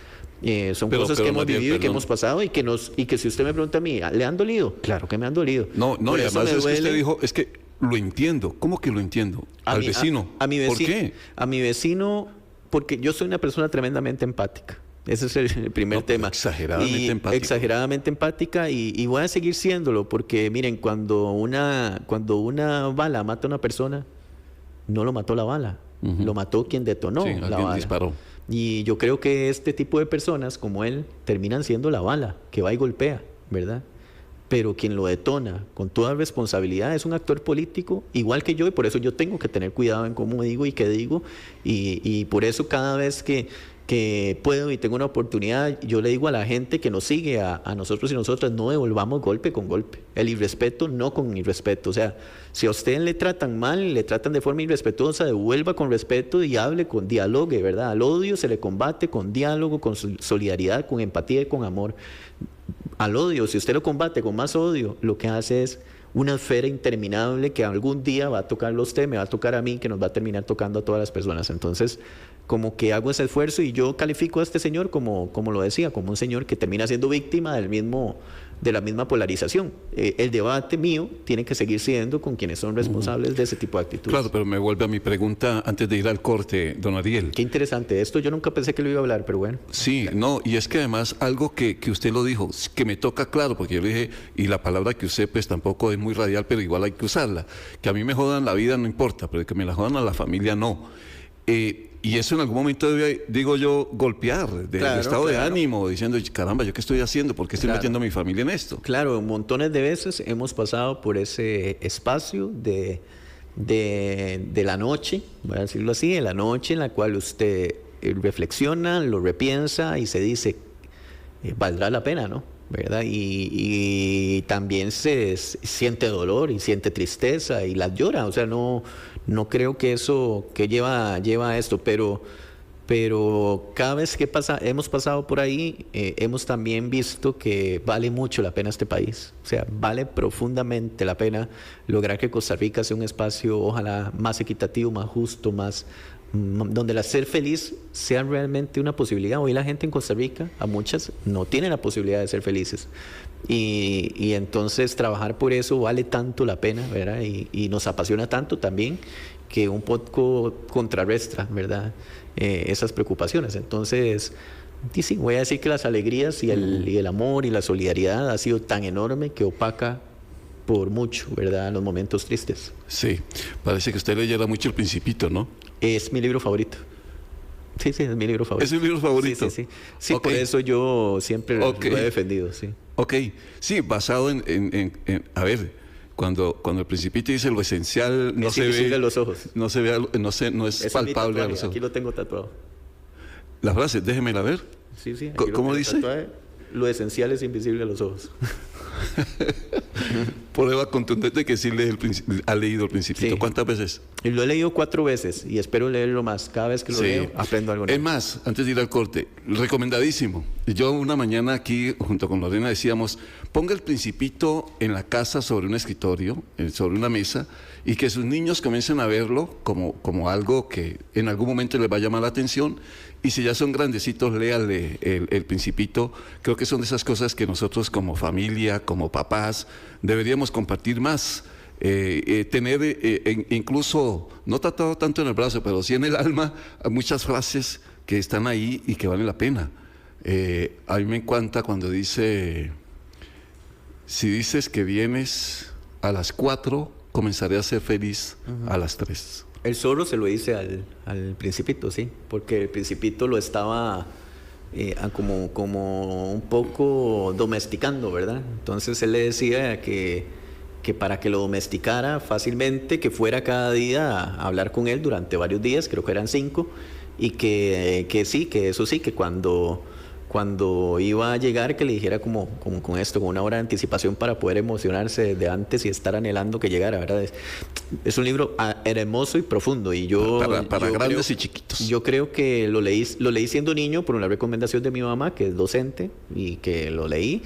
son cosas que hemos vivido y que hemos pasado y que si usted me pregunta a mí, ¿le han dolido? Claro que me han dolido. No, y además es que usted dijo, es que lo entiendo. ¿Cómo que lo entiendo? Al vecino. A mi vecino. ¿Por qué? A mi vecino, porque yo soy una persona tremendamente empática. Ese es el primer tema. Exageradamente empática y voy a seguir siéndolo porque miren, cuando una bala mata a una persona, no lo mató la bala, lo mató quien detonó la bala. Disparó. Y yo creo que este tipo de personas como él terminan siendo la bala que va y golpea, ¿verdad? Pero quien lo detona con toda responsabilidad es un actor político igual que yo, y por eso yo tengo que tener cuidado en cómo digo y qué digo, y por eso cada vez que puedo y tengo una oportunidad, yo le digo a la gente que nos sigue, a nosotros y nosotras, no devolvamos golpe con golpe, el irrespeto no con irrespeto. O sea, si a usted le tratan mal, le tratan de forma irrespetuosa, devuelva con respeto y dialogue, ¿verdad? Al odio se le combate con diálogo, con solidaridad, con empatía y con amor. Al odio, si usted lo combate con más odio, lo que hace es una esfera interminable que algún día va a tocarlo a usted, me va a tocar a mí, que nos va a terminar tocando a todas las personas. Entonces, como que hago ese esfuerzo y yo califico a este señor como lo decía, como un señor que termina siendo víctima de la misma polarización. El debate mío tiene que seguir siendo con quienes son responsables de ese tipo de actitudes. Claro, pero me vuelve a mi pregunta antes de ir al corte, don Ariel. Qué interesante. Esto yo nunca pensé que lo iba a hablar, pero bueno. Sí, no, y es que además algo que usted lo dijo, que me toca claro, porque yo le dije, y la palabra que usé pues tampoco es muy radial, pero igual hay que usarla. Que a mí me jodan la vida no importa, pero que me la jodan a la familia no. Y eso en algún momento debe, digo yo, golpear del estado de ánimo, diciendo, caramba, ¿yo qué estoy haciendo? ¿Por qué estoy metiendo a mi familia en esto? Claro, montones de veces hemos pasado por ese espacio de la noche, voy a decirlo así, de la noche en la cual usted reflexiona, lo repiensa y se dice, valdrá la pena, ¿no? ¿Verdad? Y también se siente dolor y siente tristeza y las llora. O sea, no creo que eso que lleva a esto, pero cada vez que hemos pasado por ahí, hemos también visto que vale mucho la pena este país. O sea, vale profundamente la pena lograr que Costa Rica sea un espacio, ojalá, más equitativo, más justo, más donde el ser feliz sea realmente una posibilidad. Hoy la gente en Costa Rica, a muchas, no tiene la posibilidad de ser felices. Y entonces trabajar por eso vale tanto la pena, ¿verdad? Y nos apasiona tanto también que un poco contrarresta, ¿verdad? Esas preocupaciones. Entonces, sí, voy a decir que las alegrías y el amor y la solidaridad ha sido tan enorme que opaca por mucho, ¿verdad?, los momentos tristes. Sí, parece que usted leyera mucho El Principito, ¿no? Es mi libro favorito. Sí, es mi libro favorito. ¿Es su libro favorito? Sí. Sí, Ok. por eso yo siempre Ok. lo he defendido, sí. Ok, sí, basado a ver, cuando El Principito dice lo esencial no Es se invisible ve, a los ojos. no se ve, no es Ese mi palpable a tatuaje, los ojos. aquí lo tengo tatuado. La frase, déjemela ver. Sí, aquí ¿Cómo lo tengo dice? tatuado. Lo esencial es invisible a los ojos. Prueba contundente que sí ha leído El Principito. Sí. ¿Cuántas veces? Y lo he leído 4 veces y espero leerlo más. Cada vez que lo leo, aprendo algo Es nuevo. más, antes de ir al corte, recomendadísimo. Yo una mañana aquí, junto con Lorena, decíamos, ponga El Principito en la casa sobre un escritorio, sobre una mesa, y que sus niños comiencen a verlo como algo que en algún momento les va a llamar la atención. Y si ya son grandecitos, léanle el Principito. Creo que son de esas cosas que nosotros como familia, como papás, deberíamos compartir más. Tener incluso, no tratado tanto en el brazo, pero sí en el alma, muchas frases que están ahí y que valen la pena. A mí me encanta cuando dice, si dices que vienes a las 4, comenzaré a ser feliz a las 3. El zorro se lo dice al Principito, sí, porque el Principito lo estaba como un poco domesticando, ¿verdad? Entonces él le decía que para que lo domesticara fácilmente, que fuera cada día a hablar con él durante varios días, creo que eran 5, y que sí, que eso sí, que cuando iba a llegar, que le dijera como con esto, con una hora de anticipación para poder emocionarse de antes y estar anhelando que llegara, ¿verdad? Es un libro hermoso y profundo, y yo... Para yo grandes creo, y chiquitos. Yo creo que lo leí siendo niño por una recomendación de mi mamá, que es docente, y que lo leí,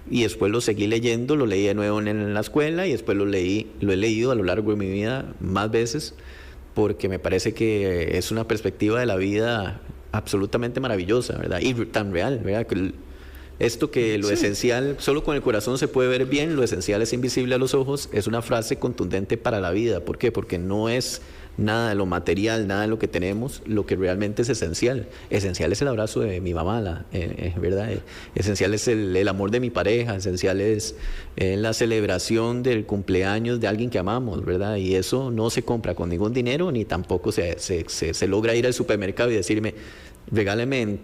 y después lo seguí leyendo, lo leí de nuevo en la escuela, y después lo he leído a lo largo de mi vida más veces, porque me parece que es una perspectiva de la vida absolutamente maravillosa, ¿verdad? Y tan real, ¿verdad? Esto que lo esencial, solo con el corazón se puede ver bien, lo esencial es invisible a los ojos, es una frase contundente para la vida. ¿Por qué? Porque no es nada de lo material, nada de lo que tenemos, lo que realmente es esencial. Esencial es el abrazo de mi mamá, ¿verdad? Esencial es el amor de mi pareja, esencial es la celebración del cumpleaños de alguien que amamos, ¿verdad? Y eso no se compra con ningún dinero, ni tampoco se logra ir al supermercado y decirme, regáleme,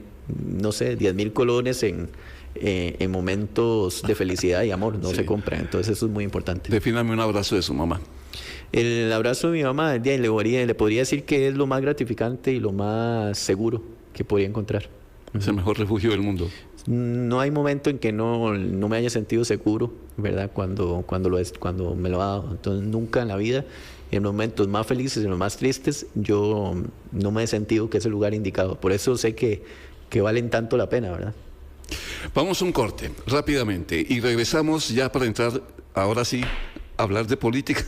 no sé, 10,000 colones en momentos de felicidad y amor. No se compra, entonces eso es muy importante. Defíname un abrazo de su mamá. El abrazo de mi mamá, le podría decir que es lo más gratificante y lo más seguro que podría encontrar. Es el mejor refugio del mundo. No hay momento en que no me haya sentido seguro, ¿verdad? Cuando me lo ha dado. Entonces, nunca en la vida, en los momentos más felices, en los más tristes, yo no me he sentido que es el lugar indicado. Por eso sé que valen tanto la pena, ¿verdad? Vamos a un corte, rápidamente, y regresamos ya para entrar, ahora sí, a hablar de política.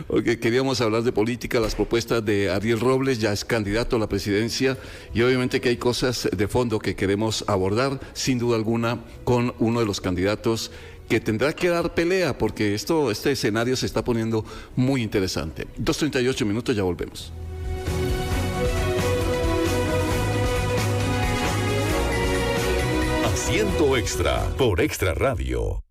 Porque queríamos hablar de política, las propuestas de Ariel Robles, ya es candidato a la presidencia, y obviamente que hay cosas de fondo que queremos abordar, sin duda alguna, con uno de los candidatos que tendrá que dar pelea, porque este escenario se está poniendo muy interesante. 2:38 minutos, ya volvemos. Asiento Extra por Extra Radio.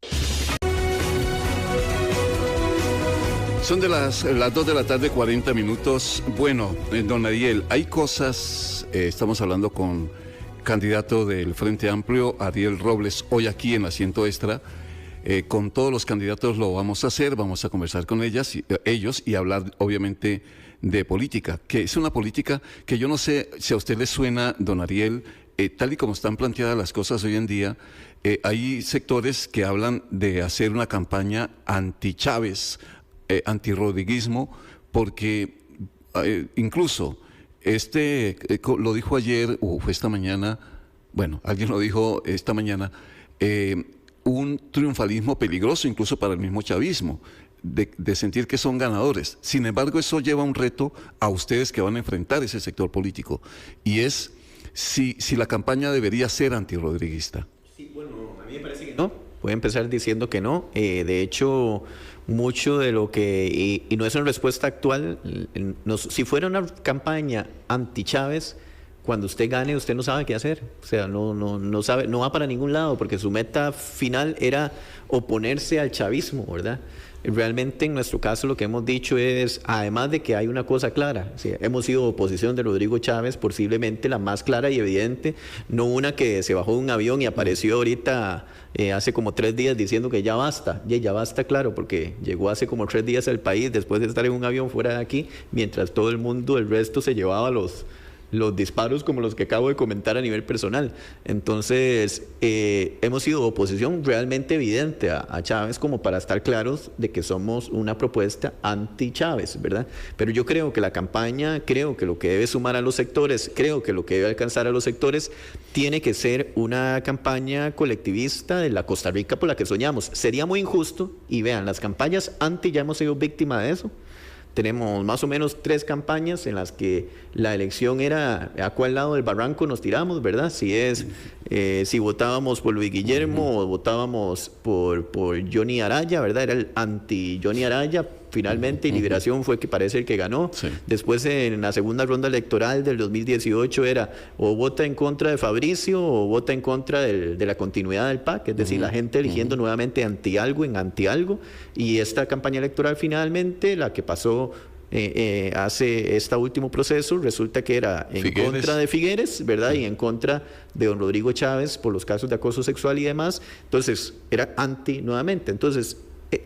Son de las 2 de la tarde, 40 minutos. Bueno, don Ariel, hay cosas, estamos hablando con candidato del Frente Amplio, Ariel Robles, hoy aquí en Asiento Extra. Con todos los candidatos lo vamos a hacer, vamos a conversar con ellos y hablar obviamente de política, que es una política que yo no sé si a usted le suena, don Ariel, tal y como están planteadas las cosas hoy en día. Hay sectores que hablan de hacer una campaña anti-Chávez, anti-rodriguismo, porque incluso lo dijo ayer o fue esta mañana, bueno, alguien lo dijo esta mañana, un triunfalismo peligroso incluso para el mismo chavismo. de sentir que son ganadores. Sin embargo, eso lleva un reto a ustedes que van a enfrentar ese sector político, y es si la campaña debería ser antirrodriguista. Sí, bueno, a mí me parece que no. Voy a empezar diciendo que no. De hecho, mucho de lo que, y no es una respuesta actual, si fuera una campaña anti-Chávez, cuando usted gane, usted no sabe qué hacer. O sea, no sabe, no va para ningún lado, porque su meta final era oponerse al chavismo, ¿verdad? Realmente, en nuestro caso, lo que hemos dicho es, además de que hay una cosa clara, ¿sí? Hemos sido oposición de Rodrigo Chávez, posiblemente la más clara y evidente, no una que se bajó de un avión y apareció ahorita hace como 3 días diciendo que ya basta, claro, porque llegó hace como 3 días al país después de estar en un avión fuera de aquí, mientras todo el mundo, el resto, se llevaba los disparos como los que acabo de comentar a nivel personal. Entonces, hemos sido oposición realmente evidente a Chávez, como para estar claros de que somos una propuesta anti-Chávez, ¿verdad? Pero yo creo que la campaña, creo que lo que debe sumar a los sectores, creo que lo que debe alcanzar a los sectores, tiene que ser una campaña colectivista de la Costa Rica por la que soñamos. Sería muy injusto, y vean, las campañas anti ya hemos sido víctima de eso. Tenemos más o menos 3 campañas en las que la elección era a cuál lado del barranco nos tiramos, ¿verdad? Si votábamos por Luis Guillermo o votábamos por Johnny Araya, ¿verdad? Era el anti-Johnny Araya, finalmente, y Liberación fue que parece el que ganó. Sí. Después, en la segunda ronda electoral del 2018, era o vota en contra de Fabricio o vota en contra de la continuidad del PAC, es decir, la gente eligiendo nuevamente anti-algo en anti-algo. Y esta campaña electoral, finalmente, la que pasó hace este último proceso, resulta que era en contra de Figueres, ¿verdad? Sí. Y en contra de don Rodrigo Chávez por los casos de acoso sexual y demás. Entonces, era anti nuevamente. Entonces,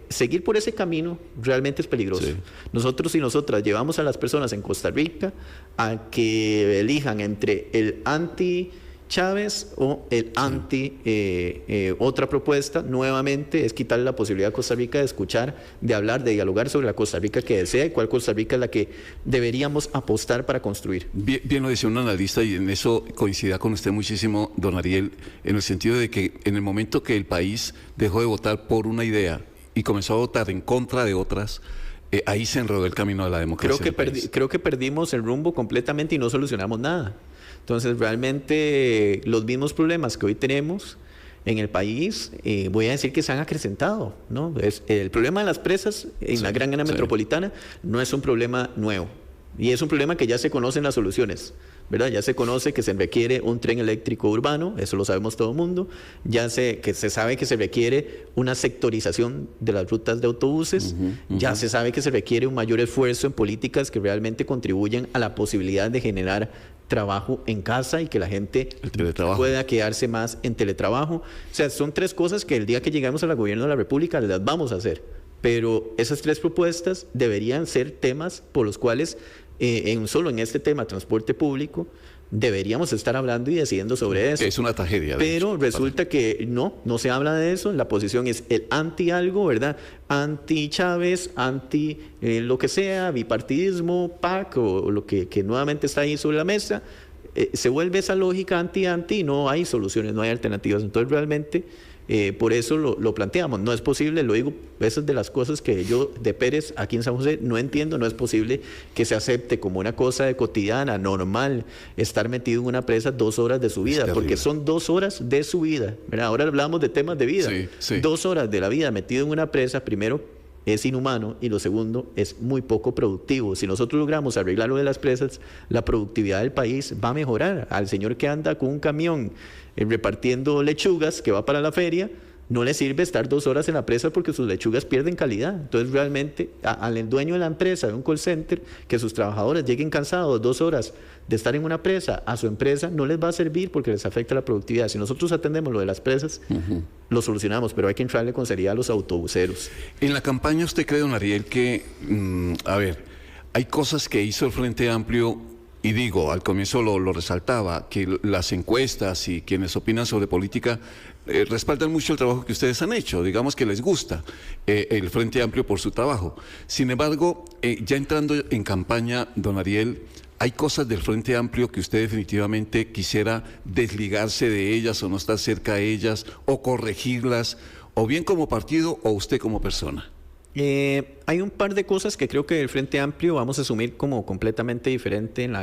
seguir por ese camino realmente es peligroso. Sí. Nosotros y nosotras llevamos a las personas en Costa Rica a que elijan entre el anti Chávez o el anti otra propuesta. Nuevamente es quitarle la posibilidad a Costa Rica de escuchar, de hablar, de dialogar sobre la Costa Rica que desea y cuál Costa Rica es la que deberíamos apostar para construir. Bien lo decía un analista, y en eso coincida con usted muchísimo, don Ariel, en el sentido de que en el momento que el país dejó de votar por una idea y comenzó a votar en contra de otras, ahí se enredó el camino de la democracia. Creo que perdimos el rumbo completamente y no solucionamos nada. Entonces, realmente los mismos problemas que hoy tenemos en el país, voy a decir que se han acrecentado, ¿no? El problema de las presas en la gran área metropolitana no es un problema nuevo, y es un problema que ya se conocen las soluciones, ¿verdad? Ya se conoce que se requiere un tren eléctrico urbano, eso lo sabemos todo el mundo. Que se sabe que se requiere una sectorización de las rutas de autobuses. Ya se sabe que se requiere un mayor esfuerzo en políticas que realmente contribuyan a la posibilidad de generar trabajo en casa y que la gente pueda quedarse más en teletrabajo. O sea, son 3 cosas que el día que lleguemos al gobierno de la República las vamos a hacer. Pero esas 3 propuestas deberían ser temas por los cuales solo en este tema transporte público deberíamos estar hablando y decidiendo sobre eso. Es una tragedia. Pero resulta que no se habla de eso. La posición es el anti algo, ¿verdad? Anti Chávez, anti lo que sea, bipartidismo, PAC o lo que nuevamente está ahí sobre la mesa. Se vuelve esa lógica anti, no hay soluciones, no hay alternativas. Entonces realmente por eso lo planteamos. No es posible, lo digo, esas de las cosas que yo de Pérez aquí en San José no entiendo. No es posible que se acepte como una cosa de cotidiana, normal, estar metido en una presa 2 horas de su vida, porque son 2 horas de su vida, ¿verdad? Ahora hablamos de temas de vida. 2 horas de la vida metido en una presa, primero, es inhumano, y lo segundo, es muy poco productivo. Si nosotros logramos arreglar lo de las presas, la productividad del país va a mejorar. Al señor que anda con un camión repartiendo lechugas que va para la feria, no le sirve estar 2 horas en la presa porque sus lechugas pierden calidad. Entonces realmente al dueño de la empresa, de un call center, que sus trabajadores lleguen cansados 2 horas de estar en una presa, a su empresa no les va a servir porque les afecta la productividad. Si nosotros atendemos lo de las presas, lo solucionamos, pero hay que entrarle con seriedad a los autobuseros. En la campaña, ¿usted cree, don Ariel, que, hay cosas que hizo el Frente Amplio? Y digo, al comienzo lo resaltaba, que las encuestas y quienes opinan sobre política respaldan mucho el trabajo que ustedes han hecho, digamos que les gusta el Frente Amplio por su trabajo. Sin embargo, ya entrando en campaña, don Ariel, ¿hay cosas del Frente Amplio que usted definitivamente quisiera desligarse de ellas o no estar cerca de ellas o corregirlas, o bien como partido o usted como persona? Hay un par de cosas que creo que el Frente Amplio vamos a asumir como completamente diferente en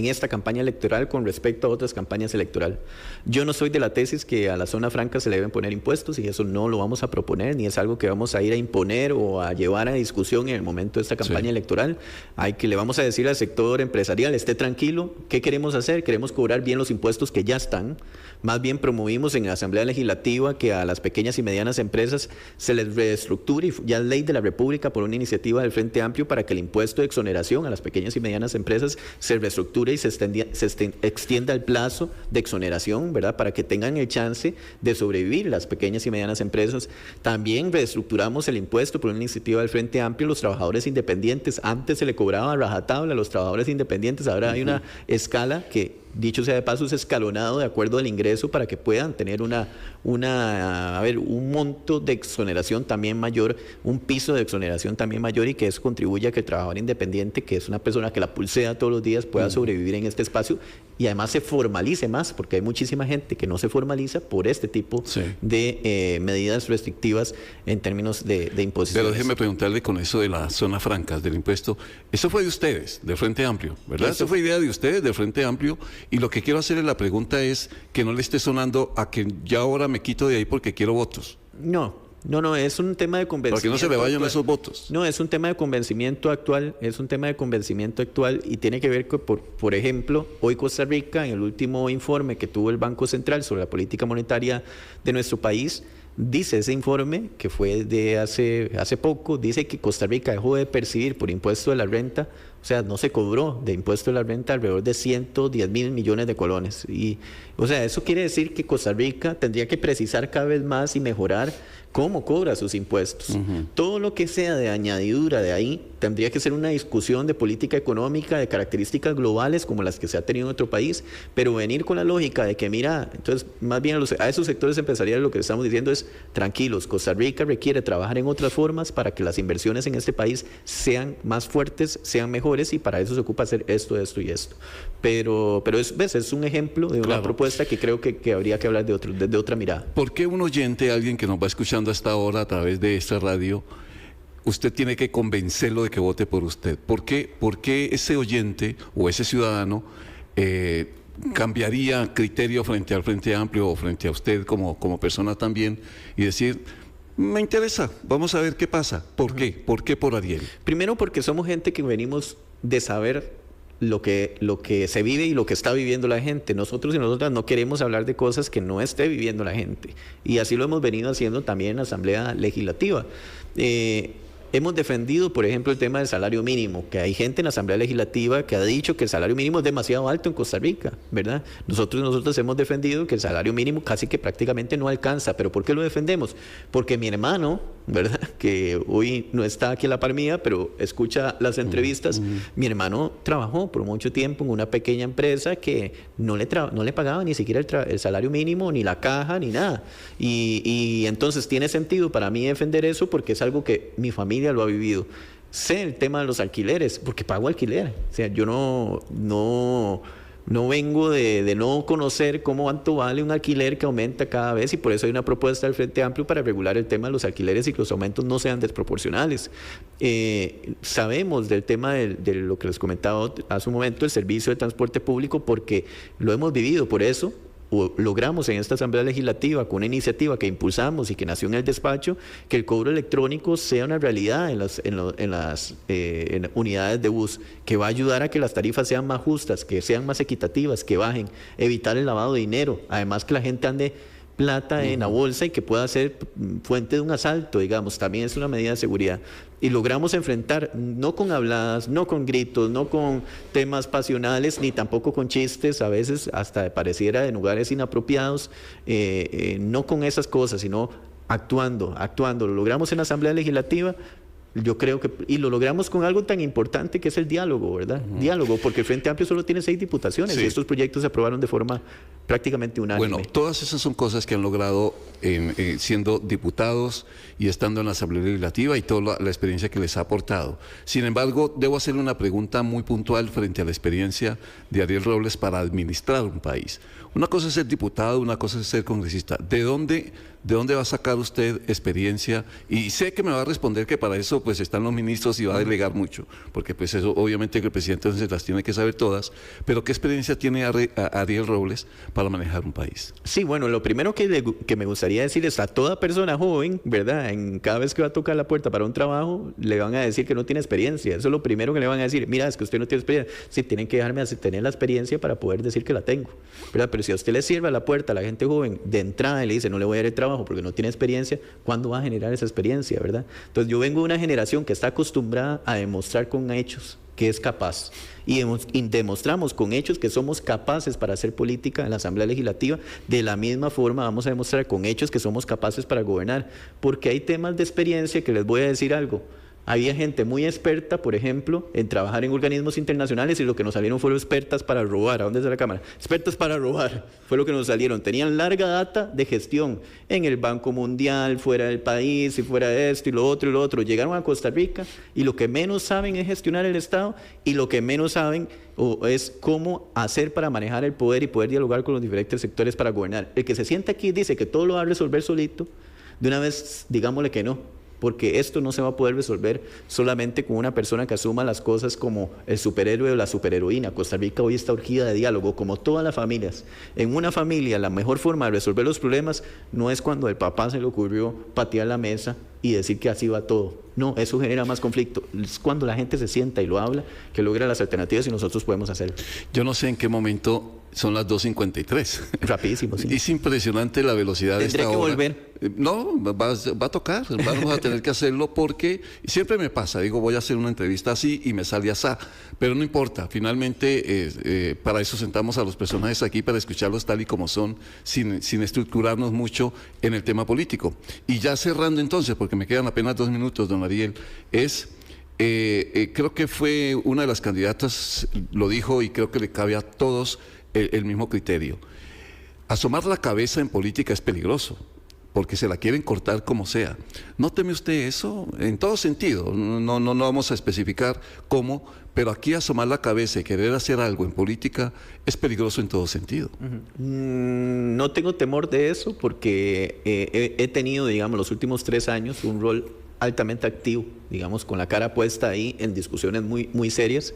esta campaña electoral con respecto a otras campañas electorales. Yo no soy de la tesis que a la zona franca se le deben poner impuestos, y eso no lo vamos a proponer, ni es algo que vamos a ir a imponer o a llevar a discusión en el momento de esta campaña electoral. Le vamos a decir al sector empresarial, esté tranquilo. ¿Qué queremos hacer? Queremos cobrar bien los impuestos que ya están. Más bien promovimos en la Asamblea Legislativa que a las pequeñas y medianas empresas se les reestructure, y ya es ley de la República por una iniciativa del Frente Amplio, para que el impuesto de exoneración a las pequeñas y medianas empresas se reestructure y se extienda el plazo de exoneración, ¿verdad? Para que tengan el chance de sobrevivir las pequeñas y medianas empresas. También reestructuramos el impuesto por una iniciativa del Frente Amplio a los trabajadores independientes. Antes se le cobraba a rajatabla a los trabajadores independientes, ahora hay una escala que, dicho sea de paso, es escalonado de acuerdo al ingreso para que puedan tener un monto de exoneración también mayor, un piso de exoneración también mayor, y que eso contribuya a que el trabajador independiente, que es una persona que la pulsea todos los días, pueda sobrevivir en este espacio y además se formalice más, porque hay muchísima gente que no se formaliza por este tipo de medidas restrictivas en términos de imposiciones. Pero déjeme preguntarle con eso de las zonas francas, del impuesto. Eso fue de ustedes, del Frente Amplio, ¿verdad? Eso fue idea de ustedes, del Frente Amplio. Y lo que quiero hacerle la pregunta es que no le esté sonando a que ya ahora me quito de ahí porque quiero votos. No, es un tema de convencimiento. Porque no se le vayan esos votos. No, es un tema de convencimiento actual, y tiene que ver con, por ejemplo, hoy Costa Rica, en el último informe que tuvo el Banco Central sobre la política monetaria de nuestro país, dice ese informe, que fue de hace poco, dice que Costa Rica dejó de percibir por impuesto de la renta, o sea, no se cobró de impuesto de la renta alrededor de 110.000 millones de colones. Y, o sea, eso quiere decir que Costa Rica tendría que precisar cada vez más y mejorar cómo cobra sus impuestos. Todo lo que sea de añadidura de ahí tendría que ser una discusión de política económica, de características globales como las que se ha tenido en otro país, pero venir con la lógica de que, mira, entonces más bien a esos sectores empresariales lo que estamos diciendo es, tranquilos, Costa Rica requiere trabajar en otras formas para que las inversiones en este país sean más fuertes, sean mejores, y para eso se ocupa hacer esto y esto. Pero es un ejemplo de una propuesta que creo que habría que hablar desde otra mirada. ¿Por qué un oyente, alguien que nos va escuchando hasta ahora a través de esta radio, usted tiene que convencerlo de que vote por usted? ¿Por qué ese oyente o ese ciudadano cambiaría criterio frente al Frente Amplio o frente a usted como persona también y decir, me interesa, vamos a ver qué pasa? ¿Por qué? ¿Por qué por Ariel? Primero, porque somos gente que venimos de saber lo que se vive y lo que está viviendo la gente. Nosotros y nosotras no queremos hablar de cosas que no esté viviendo la gente, y así lo hemos venido haciendo también en la Asamblea Legislativa. Hemos defendido, por ejemplo, el tema del salario mínimo, que hay gente en la Asamblea Legislativa que ha dicho que el salario mínimo es demasiado alto en Costa Rica, ¿verdad? Nosotros hemos defendido que el salario mínimo casi que prácticamente no alcanza. ¿Pero por qué lo defendemos? Porque mi hermano, ¿verdad?, que hoy no está aquí a la par mía, pero escucha las entrevistas, mi hermano trabajó por mucho tiempo en una pequeña empresa que no le pagaba ni siquiera el salario mínimo, ni la caja, ni nada. Y entonces tiene sentido para mí defender eso, porque es algo que mi familia lo ha vivido. Sé el tema de los alquileres, porque pago alquiler. O sea, yo no vengo de no conocer cuánto vale un alquiler que aumenta cada vez, y por eso hay una propuesta del Frente Amplio para regular el tema de los alquileres y que los aumentos no sean desproporcionales. Sabemos del tema de lo que les comentaba hace un momento, el servicio de transporte público, porque lo hemos vivido. Por eso logramos en esta Asamblea Legislativa, con una iniciativa que impulsamos y que nació en el despacho, que el cobro electrónico sea una realidad en las unidades de bus, que va a ayudar a que las tarifas sean más justas, que sean más equitativas, que bajen, evitar el lavado de dinero, además que la gente ande plata en la bolsa y que pueda ser fuente de un asalto, digamos, también es una medida de seguridad. Y logramos enfrentar, no con habladas, no con gritos, no con temas pasionales, ni tampoco con chistes, a veces hasta pareciera en lugares inapropiados, no con esas cosas, sino actuando. Lo logramos en la Asamblea Legislativa. Yo creo que, y lo logramos con algo tan importante que es el diálogo, ¿verdad? Diálogo, porque el Frente Amplio solo tiene 6 diputaciones, y estos proyectos se aprobaron de forma prácticamente unánime. Bueno, todas esas son cosas que han logrado siendo diputados y estando en la Asamblea Legislativa y toda la experiencia que les ha aportado. Sin embargo, debo hacerle una pregunta muy puntual frente a la experiencia de Ariel Robles para administrar un país. Una cosa es ser diputado, una cosa es ser congresista. ¿De dónde va a sacar usted experiencia? Y sé que me va a responder que para eso pues están los ministros y va a delegar mucho, porque pues eso obviamente que el presidente se las tiene que saber todas, pero ¿qué experiencia tiene Ariel Robles para manejar un país? Sí, bueno, lo primero que me gustaría decir es a toda persona joven, ¿verdad? Cada vez que va a tocar la puerta para un trabajo, le van a decir que no tiene experiencia. Eso es lo primero que le van a decir. Mira, es que usted no tiene experiencia. Sí, tienen que dejarme tener la experiencia para poder decir que la tengo, ¿verdad? Pero si a usted le sirve a la puerta a la gente joven de entrada y le dice no le voy a dar el trabajo porque no tiene experiencia, ¿cuándo va a generar esa experiencia, verdad? Entonces yo vengo de una generación que está acostumbrada a demostrar con hechos que es capaz. Y demostramos con hechos que somos capaces para hacer política en la Asamblea Legislativa. De la misma forma vamos a demostrar con hechos que somos capaces para gobernar. Porque hay temas de experiencia que les voy a decir algo. Había gente muy experta, por ejemplo, en trabajar en organismos internacionales y lo que nos salieron fueron expertas para robar. ¿A dónde está la cámara? Expertas para robar, fue lo que nos salieron. Tenían larga data de gestión en el Banco Mundial, fuera del país, y fuera de esto y lo otro y lo otro. Llegaron a Costa Rica y lo que menos saben es gestionar el Estado y lo que menos saben es cómo hacer para manejar el poder y poder dialogar con los diferentes sectores para gobernar. El que se sienta aquí y dice que todo lo va a resolver solito, de una vez digámosle que no. Porque esto no se va a poder resolver solamente con una persona que asuma las cosas como el superhéroe o la superheroína. Costa Rica hoy está urgida de diálogo, como todas las familias. En una familia, la mejor forma de resolver los problemas no es cuando al papá se le ocurrió patear la mesa y decir que así va todo. No, eso genera más conflicto. Es cuando la gente se sienta y lo habla que logra las alternativas y nosotros podemos hacerlo. Yo no sé en qué momento son las 2:53. Rapidísimo, sí. Es impresionante la velocidad de esta hora. Tendré que volver. No, va a tocar, vamos a tener que hacerlo porque siempre me pasa, digo voy a hacer una entrevista así y me sale así, pero no importa, finalmente para eso sentamos a los personajes aquí, para escucharlos tal y como son, sin estructurarnos mucho en el tema político. Y ya cerrando entonces, porque me quedan apenas 2 minutos, don Ariel, creo que fue una de las candidatas, lo dijo y creo que le cabe a todos el mismo criterio. Asomar la cabeza en política es peligroso, porque se la quieren cortar como sea. ¿No teme usted eso? En todo sentido, no vamos a especificar cómo, pero aquí asomar la cabeza y querer hacer algo en política es peligroso en todo sentido. No tengo temor de eso porque he tenido, digamos, los últimos 3 años un rol altamente activo, digamos, con la cara puesta ahí en discusiones muy, muy serias.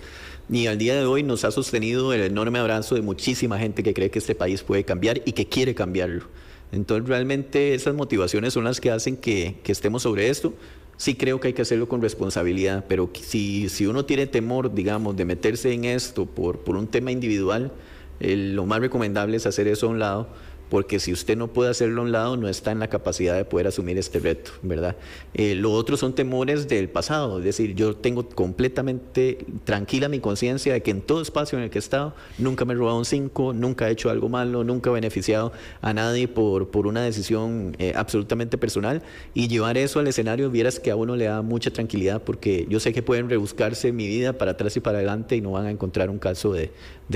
Y al día de hoy nos ha sostenido el enorme abrazo de muchísima gente que cree que este país puede cambiar y que quiere cambiarlo. Entonces realmente esas motivaciones son las que hacen que estemos sobre esto. Sí creo que hay que hacerlo con responsabilidad, pero si uno tiene temor, digamos, de meterse en esto por un tema individual, lo más recomendable es hacer eso a un lado, porque si usted no puede hacerlo a un lado, no está en la capacidad de poder asumir este reto, ¿verdad? Lo otro son temores del pasado, es decir, yo tengo completamente tranquila mi conciencia de que en todo espacio en el que he estado, nunca me he robado un 5, nunca he hecho algo malo, nunca he beneficiado a nadie por una decisión absolutamente personal, y llevar eso al escenario, vieras que a uno le da mucha tranquilidad, porque yo sé que pueden rebuscarse mi vida para atrás y para adelante y no van a encontrar un caso de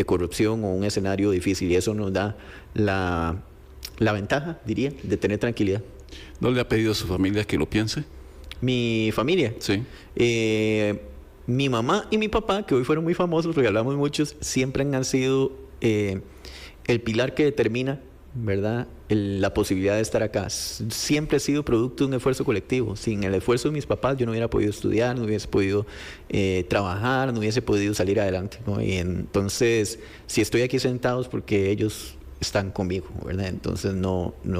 corrupción o un escenario difícil, y eso nos da la ventaja, diría, de tener tranquilidad. ¿No le ha pedido a su familia que lo piense? ¿Mi familia? Sí. Mi mamá y mi papá, que hoy fueron muy famosos, regalamos muchos, siempre han sido el pilar que determina, ¿verdad?, la posibilidad de estar acá. Siempre ha sido producto de un esfuerzo colectivo. Sin el esfuerzo de mis papás yo no hubiera podido estudiar, no hubiese podido trabajar, no hubiese podido salir adelante, ¿no? Y entonces, si estoy aquí sentado es porque ellos están conmigo, ¿verdad? Entonces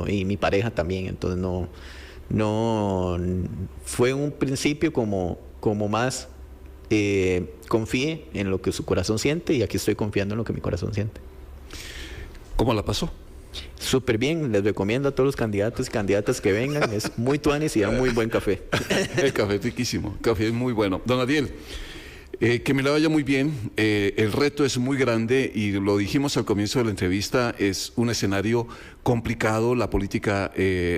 y mi pareja también, entonces no fue un principio como más confíe en lo que su corazón siente, y aquí estoy confiando en lo que mi corazón siente. ¿Cómo la pasó? Súper bien, les recomiendo a todos los candidatos y candidatas que vengan, es muy tuanis y da muy buen café. El café es riquísimo, el café es muy bueno. Don Ariel, que me la vaya muy bien, el reto es muy grande y lo dijimos al comienzo de la entrevista, es un escenario complicado, la política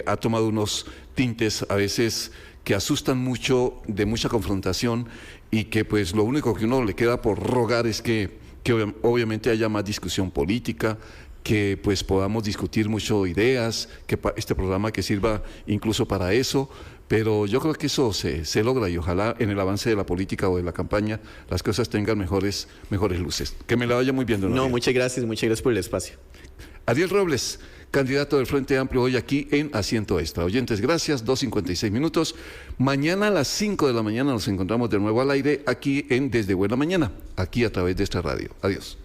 ha tomado unos tintes a veces que asustan mucho, de mucha confrontación, y que pues lo único que uno le queda por rogar es que obviamente haya más discusión política, que pues podamos discutir mucho ideas, que este programa que sirva incluso para eso, pero yo creo que eso se logra y ojalá en el avance de la política o de la campaña las cosas tengan mejores luces. Que me la vaya muy bien, don No, Ariel. muchas gracias por el espacio. Ariel Robles, candidato del Frente Amplio, hoy aquí en Asiento Extra. Oyentes, gracias, 2:56 minutos. Mañana a las 5 de la mañana nos encontramos de nuevo al aire aquí en Desde Buena Mañana, aquí a través de esta radio. Adiós.